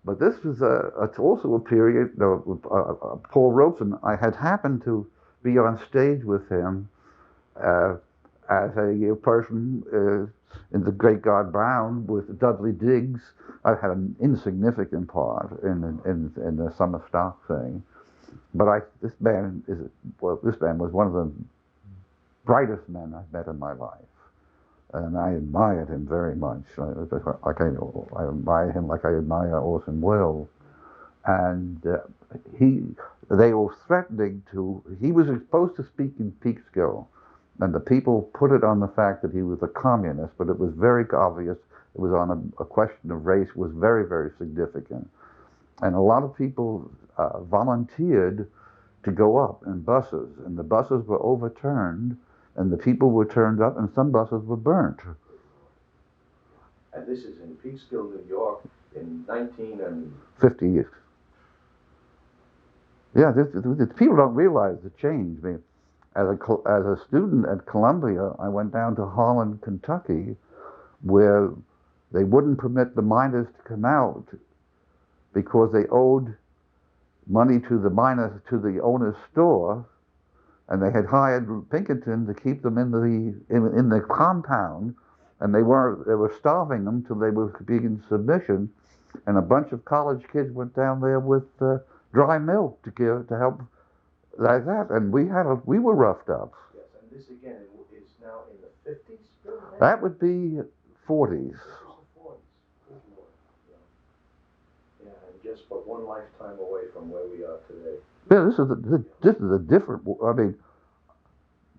But this was it's also a period, Paul Robeson, I had happened to be on stage with him uh, as a person in The Great God Brown with Dudley Diggs. I had an insignificant part in the summer stock thing. But this man was one of the brightest men I've met in my life. And I admired him very much. I admire him like I admire Orson Welles. And they were threatening he was supposed to speak in Peekskill. And the people put it on the fact that he was a communist, but it was very obvious. It was on a question of race, was very, very significant. And a lot of people volunteered to go up in buses, and the buses were overturned, and the people were turned up, and some buses were burnt. And this is in Peekskill, New York, in 1950. Yeah, people don't realize the change. I mean, as a student at Columbia, I went down to Harlan, Kentucky, where they wouldn't permit the miners to come out because they owed money to the owner's store, and they had hired Pinkerton to keep them in the compound, and they were starving them till they were being in submission, and a bunch of college kids went down there with dry milk to help like that, and we were roughed up. Yes, and this again is now in the 50s. That would be 40s. Yeah, and just but one lifetime away from where we are today. Yeah, this is a different. I mean,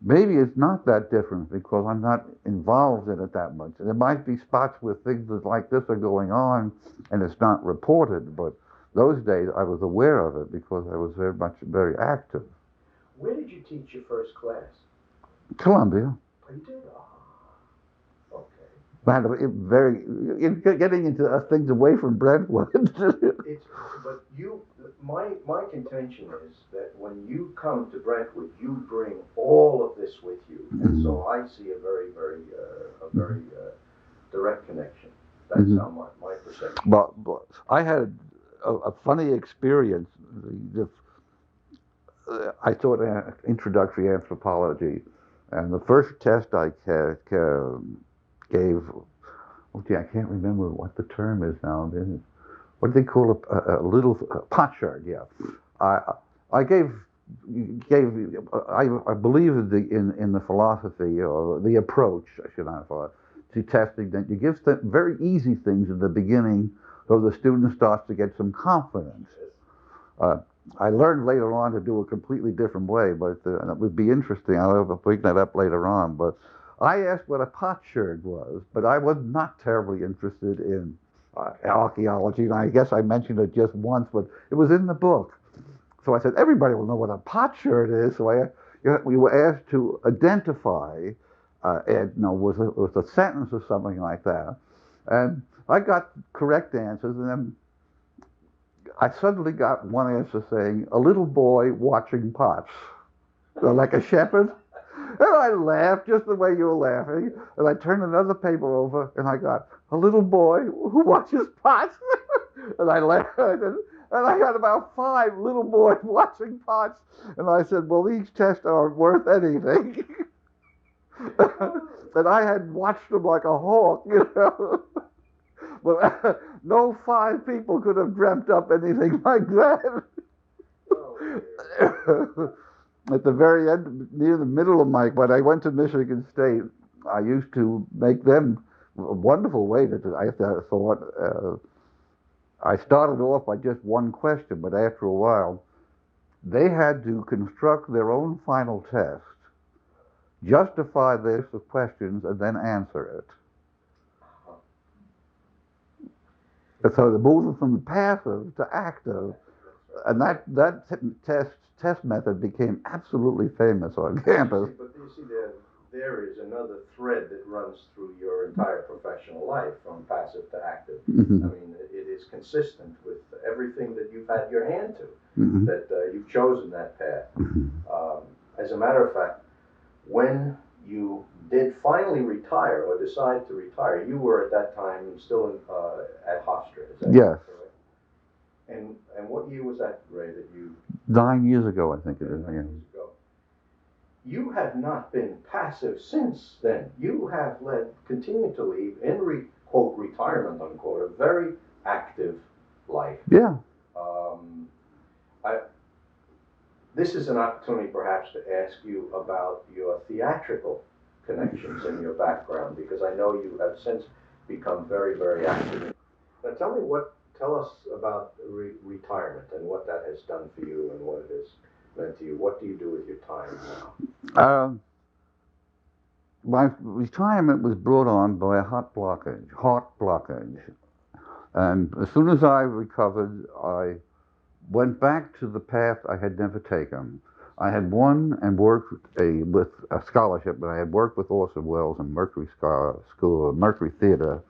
maybe it's not that different because I'm not involved in it that much. There might be spots where things like this are going on and it's not reported, but those days I was aware of it because I was very active. Where did you teach your first class? Columbia. Oh, you did? Oh, okay. Getting into things away from Brentwood. My contention is that when you come to Brentwood, you bring all of this with you, and so I see a very direct connection. That's how my perception. But I had a funny experience. I taught introductory anthropology, and the first test I gave, I can't remember what the term is now. What do they call a little potsherd? Yeah, I believe in the philosophy or the approach, I should not call it, to testing, that you give very easy things at the beginning so the student starts to get some confidence. I learned later on to do a completely different way, but it would be interesting. I'll bring that up later on. But I asked what a potsherd was, but I was not terribly interested in archaeology, and I guess I mentioned it just once, but it was in the book. So I said, everybody will know what a potsherd is. So we were asked to identify, was a sentence or something like that. And I got correct answers, and then I suddenly got one answer saying, a little boy watching pots. So like a shepherd. And I laughed just the way you were laughing. And I turned another paper over and I got, a little boy who watches pots. And I laughed. And I got about 5 little boys watching pots. And I said, well, these tests aren't worth anything. And I had watched them like a hawk, you know. But no 5 people could have dreamt up anything like that. At the very end, near the middle of when I went to Michigan State, I used to make them a wonderful way to do. I thought I started off by just one question, but after a while, they had to construct their own final test, justify their questions, and then answer it. And so they're moving from passive to active, and that test method became absolutely famous on campus. But you see, there is another thread that runs through your entire professional life, from passive to active. Mm-hmm. I mean, it is consistent with everything that you've had your hand to, Mm-hmm. that you've chosen that path. Mm-hmm. As a matter of fact, when you did finally retire or decide to retire, you were at that time still at Hofstra, is that yes. correct? And what year was that, Ray, that you... 9 years ago, I think it is. 9 years ago. You have not been passive since then. You have continued to lead, in quote, retirement, unquote, a very active life. Yeah. This is an opportunity perhaps to ask you about your theatrical connections and your background, because I know you have since become very, very active. Now tell us about retirement and what that has done for you and what it has meant to you. What do you do with your time now? My retirement was brought on by a heart blockage. And as soon as I recovered, I went back to the path I had never taken. I had won and worked with a scholarship, but I had worked with Orson Welles and Mercury School, Mercury Theater,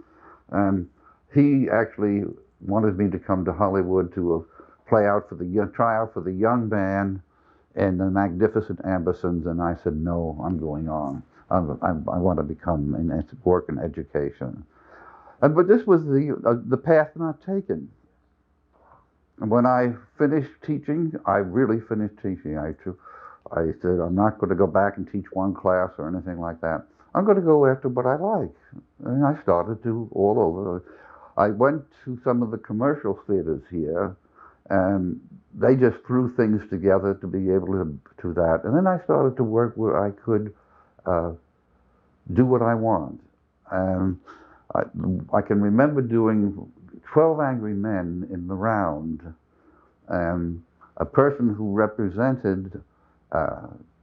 and he actually wanted me to come to Hollywood to try out for the young band and the Magnificent Ambersons, and I said, no, I'm going on. I want to become and work in education. But this was the path not taken. And when I finished teaching, I really finished teaching. I said, I'm not going to go back and teach one class or anything like that. I'm going to go after what I like. And I started to all over. I went to some of the commercial theaters here, and they just threw things together to be able to do that. And then I started to work where I could do what I want. And I can remember doing 12 Angry Men in the round, and a person who represented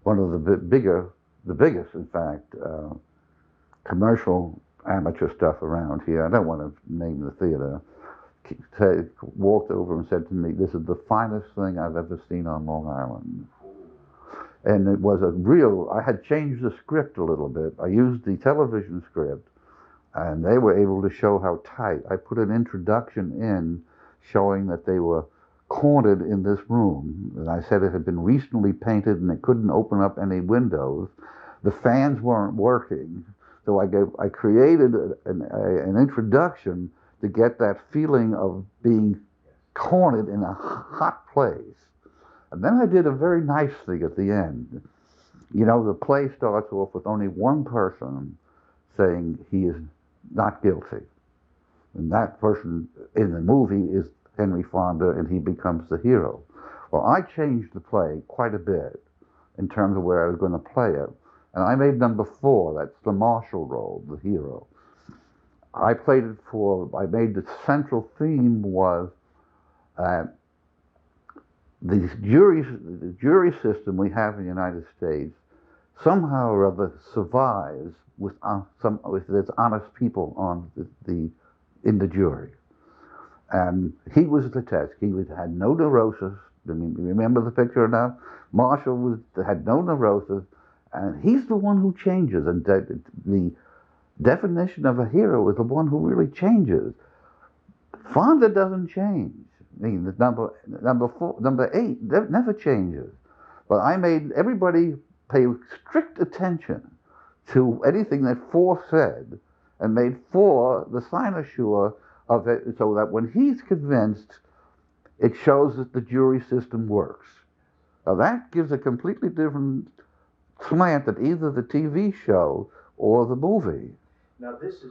one of the biggest, in fact, commercial amateur stuff around here. I don't want to name the theater. Walked over and said to me, "This is the finest thing I've ever seen on Long Island." And it was I had changed the script a little bit. I used the television script, and they were able to show how tight. I put an introduction in showing that they were cornered in this room. And I said it had been recently painted and it couldn't open up any windows. The fans weren't working. So I created an introduction to get that feeling of being cornered in a hot place. And then I did a very nice thing at the end. You know, the play starts off with only one person saying he is not guilty. And that person in the movie is Henry Fonda, and he becomes the hero. Well, I changed the play quite a bit in terms of where I was going to play it. And I made number 4, that's the martial role, the hero. I made the central theme was the jury system we have in the United States somehow or other survives with there's honest people on in the jury. And he was the test. Had no neurosis. I mean, you remember the picture now? Marshall had no neurosis, and he's the one who changes. And the definition of a hero is the one who really changes. Fonda doesn't change. I mean, the number 8, that never changes. But I made everybody pay strict attention to anything that 4 said, and made 4 the cynosure of it, so that when he's convinced, it shows that the jury system works. Now that gives a completely different slant at either the TV show or the movie. Now this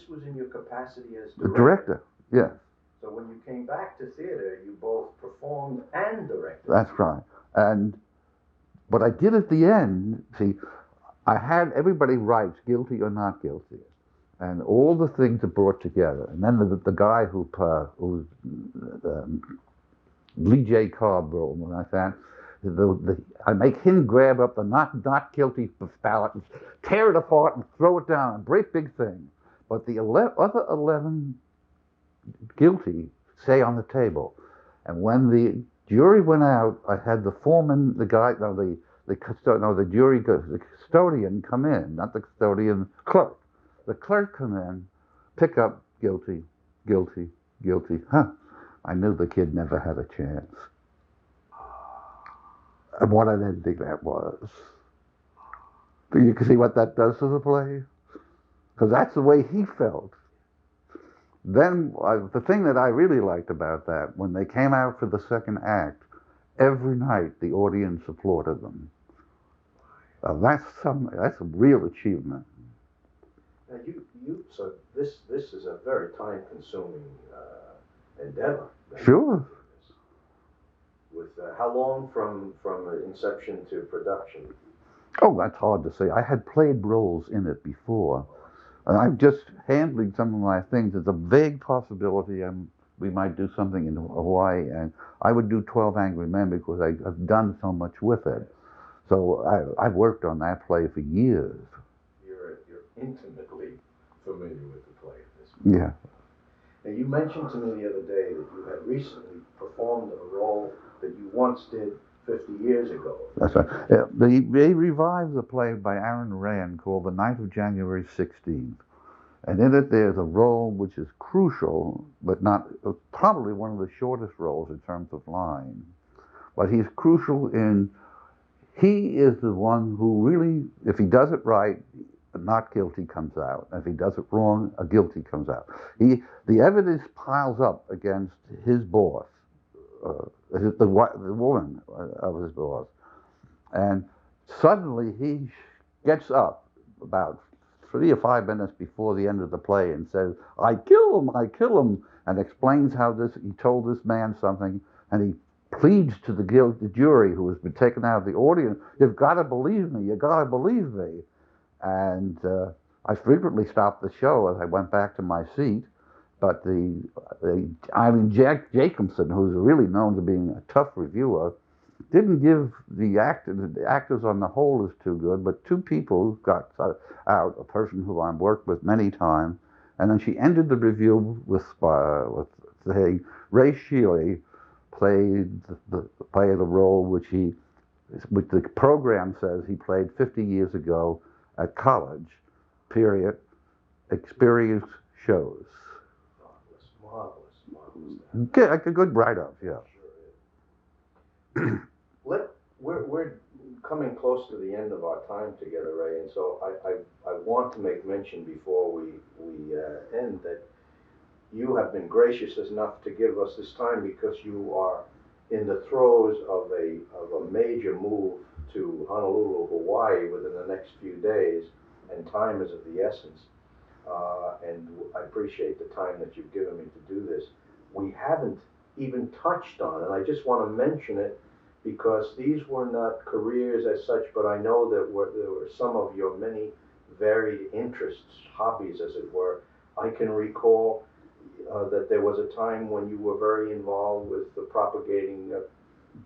was in your capacity as The director. director, yes. So when you came back to theater, you both performed and directed. That's right. And what I did at the end, see, I had everybody write guilty or not guilty, and all the things are brought together. And then the guy who Lee J. Cobb role, when I found, I make him grab up the not guilty ballot and tear it apart and throw it down, a great big thing. But the other 11 guilty stay on the table. And when the jury went out, I had the foreman, the custodian come in, not the custodian, clerk. The clerk come in, pick up guilty, guilty, guilty. I knew the kid never had a chance. And what an ending that was. You can see what that does to the play? Because that's the way he felt. Then, the thing that I really liked about that, when they came out for the second act, every night the audience applauded them. That's a real achievement. Now so this is a very time-consuming endeavor. Sure. With how long from inception to production? Oh, that's hard to say. I had played roles in it before. And I'm just handling some of my things. There's a vague possibility we might do something in Hawaii, and I would do 12 Angry Men because I've done so much with it. So I've worked on that play for years. You're intimately familiar with the play at this point. Yeah. Now you mentioned to me the other day that you had recently performed a role that you once did 50 years ago. That's right. They revived the play by Aaron Rand called The Night of January 16th. And in it there's a role which is crucial, but probably one of the shortest roles in terms of line. But he's crucial he is the one who really, if he does it right, a not guilty comes out. If he does it wrong, a guilty comes out. The evidence piles up against his boss, the woman of his boss. And suddenly he gets up about 3 or 5 minutes before the end of the play and says, I kill him, and explains how he told this man something, and he pleads to the jury who has been taken out of the audience, you've got to believe me, And I frequently stopped the show as I went back to my seat, but Jack Jacobson, who's really known to being a tough reviewer, didn't give the actors on the whole is too good, but 2 people got out, a person who I've worked with many times, and then she ended the review with saying, Ray Scheele played the role which the program says he played 50 years ago at college, period, experience shows. Marvelous. A good write-up, yeah. Sure is. We're coming close to the end of our time together, Ray, and so I want to make mention before we end that you have been gracious enough to give us this time because you are in the throes of a major move to Honolulu, Hawaii within the next few days, and time is of the essence. And I appreciate the time that you've given me to do this. We haven't even touched on, and I just want to mention it because these were not careers as such, but I know that there were some of your many varied interests, hobbies as it were. I can recall that there was a time when you were very involved with the propagating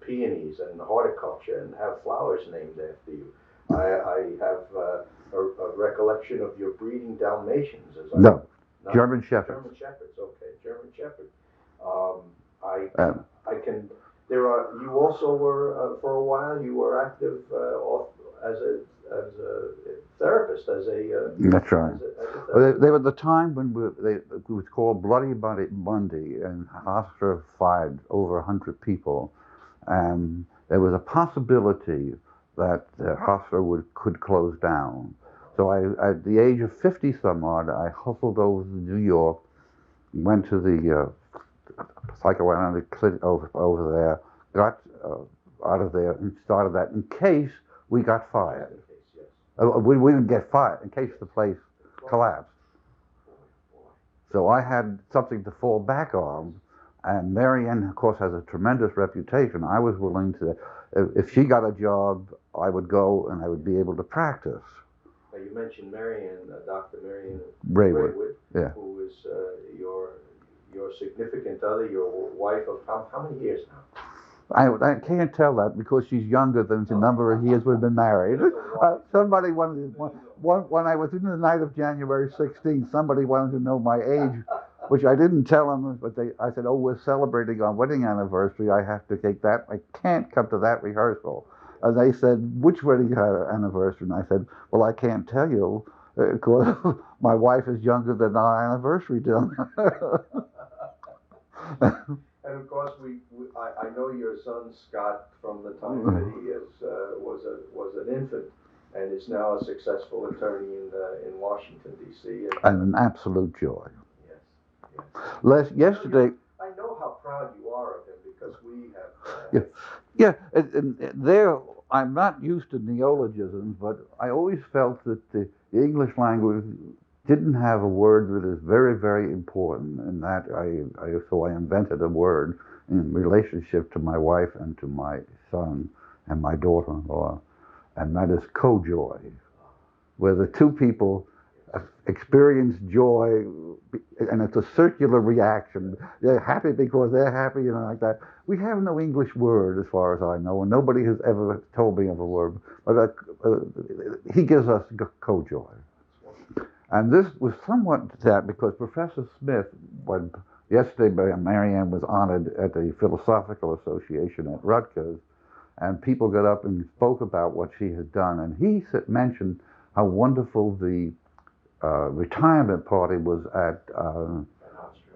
peonies and horticulture and have flowers named after you. I have a recollection of your breeding Dalmatians, as I No, not German Shepherds. German Shepherds. Okay, German Shepherd. Um, I Um, I can. There are. You also were for a while. You were active as a therapist, as a That's right. as a Well, therapist. they were the time when it was called Bloody Monday, and Hofstra fired over 100 people. And there was a possibility that Hofstra could close down. So at the age of 50 some odd, I hustled over to New York, went to the psychoanalytic clinic over there, got out of there, and started that in case we got fired. Just in case, yes. We didn't get fired, in case the place collapsed. So I had something to fall back on, and Marianne, of course, has a tremendous reputation. I was willing to, if she got a job, I would go and I would be able to practice. Now you mentioned Marianne, Dr. Marianne Raymond, yeah. who is your significant other, your wife of how many years now? I can't tell that because she's younger than the number of years we've been married. Somebody wanted, when I was in the night of January 16th, somebody wanted to know my age, which I didn't tell them, but I said, oh, we're celebrating our wedding anniversary. I have to take that. I can't come to that rehearsal. And they said, which wedding anniversary? And I said, well, I can't tell you because my wife is younger than our anniversary. And of course, I know your son Scott from the time that he was an infant, and is now a successful attorney in Washington D.C. And an absolute joy. Yes, Yesterday. I know how proud you are of him because we have. Yeah. There, I'm not used to neologisms, but I always felt that the English language didn't have a word that is very, very important, and that so I invented a word in relationship to my wife and to my son and my daughter-in-law, and that is co-joy, where the two people experience joy, and it's a circular reaction. They're happy because they're happy, like that. We have no English word, as far as I know, and nobody has ever told me of a word, but he gives us co-joy. And this was somewhat that because Professor Smith, yesterday Marianne was honored at the Philosophical Association at Rutgers, and people got up and spoke about what she had done, and he mentioned how wonderful the retirement party was at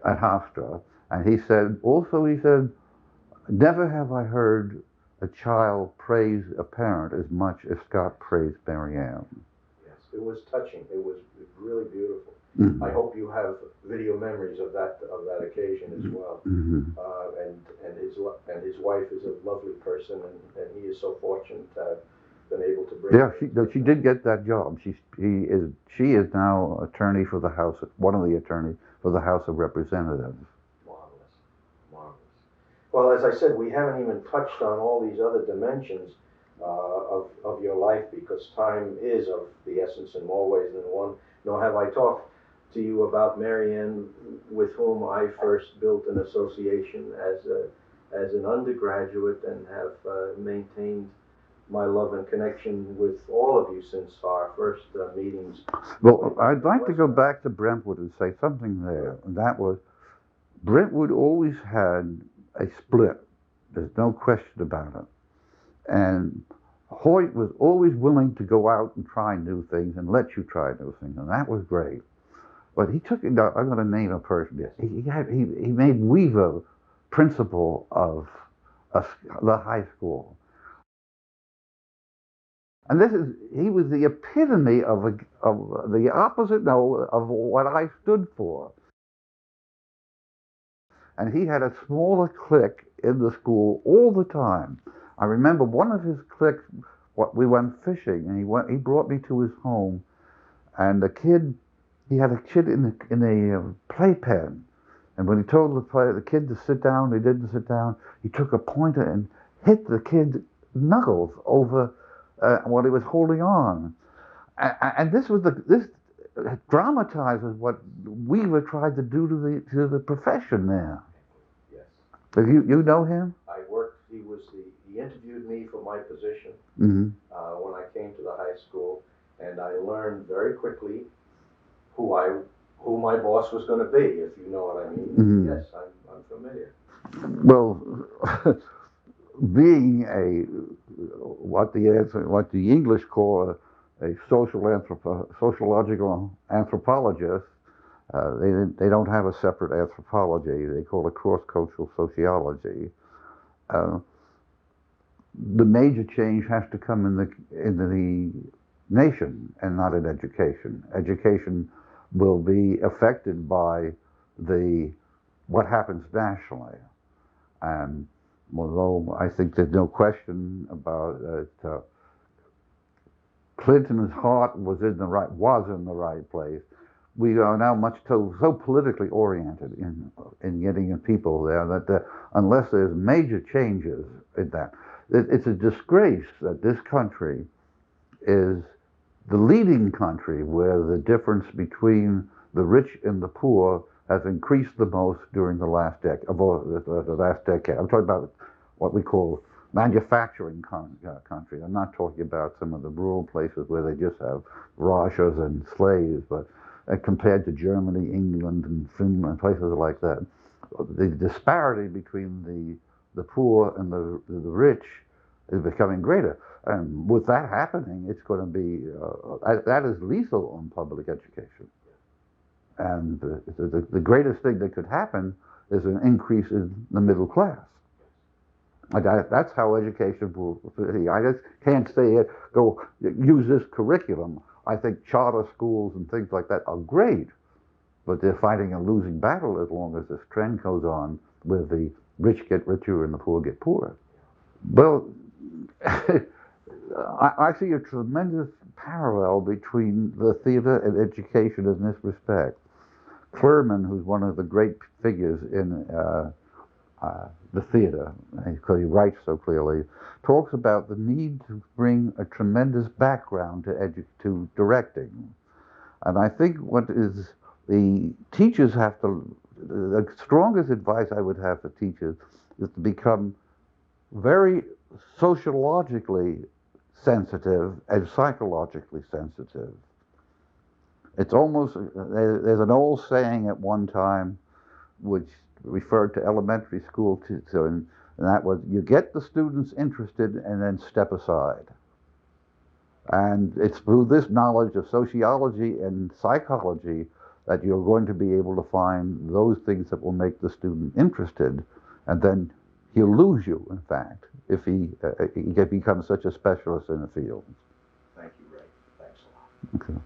Hofstra, and he said, never have I heard a child praise a parent as much as Scott praised Marianne. Yes, it was touching. It was really beautiful. Mm-hmm. I hope you have video memories of that occasion as well. Mm-hmm. And his wife is a lovely person, and he is so fortunate to have been able to bring. Yeah, she did get that job. She is now attorney for the House, one of the attorneys for the House of Representatives. Marvelous. Well, as I said, we haven't even touched on all these other dimensions of your life, because time is of the essence in more ways than one. Nor have I talked to you about Marianne, with whom I first built an association as an undergraduate, and have maintained my love and connection with all of you since our first meetings. Well, I'd like to go back to Brentwood and say something there, and that was Brentwood always had a split. There's no question about it. And Hoyt was always willing to go out and try new things and let you try new things, and that was great. But he took it. I'm going to name a person. He made Weaver principal of the high school, and he was the epitome of the opposite of what I stood for. And he had a smaller clique in the school all the time. I remember one of his cliques. We went fishing, and he brought me to his home, and he had a kid in a playpen, and when he told the kid to sit down, he didn't sit down. He took a pointer and hit the kid's knuckles over what he was holding on, and this dramatizes what Weaver tried to do to the profession there. Yes. You know him? He was the Mm-hmm. When I came to the high school, and I learned very quickly who my boss was going to be, if you know what I mean. Mm-hmm. Yes, I'm familiar. Well, being what the English call a sociological anthropologist, they don't have a separate anthropology. They call it cross-cultural sociology. Uh, the major change has to come in the nation and not in education. Education will be affected by what happens nationally. And although I think there's no question about it, Clinton's heart was in the right place. We are now so politically oriented in getting people there that unless there's major changes in that, it's a disgrace that this country is the leading country where the difference between the rich and the poor has increased the most during the last decade. I'm talking about what we call manufacturing country. I'm not talking about some of the rural places where they just have Rajas and slaves, but compared to Germany, England, and Finland, places like that, the disparity between the poor and the rich is becoming greater. And with that happening, it's going to be, that is lethal on public education. And the greatest thing that could happen is an increase in the middle class. That's how education will, I just can't say go use this curriculum. I think charter schools and things like that are great, but they're fighting a losing battle as long as this trend goes on where the rich get richer and the poor get poorer. Well, I see a tremendous parallel between the theater and education in this respect. Clerman, who's one of the great figures in the theater, because he writes so clearly, talks about the need to bring a tremendous background to directing. And I think the teachers have to, the strongest advice I would have for teachers is to become very sociologically sensitive and psychologically sensitive. It's almost, there's an old saying at one time which referred to elementary school, and that was, you get the students interested and then step aside. And it's through this knowledge of sociology and psychology that you're going to be able to find those things that will make the student interested, and then he'll lose you, in fact, if he becomes such a specialist in the field. Thank you, Ray. Thanks a lot. Okay.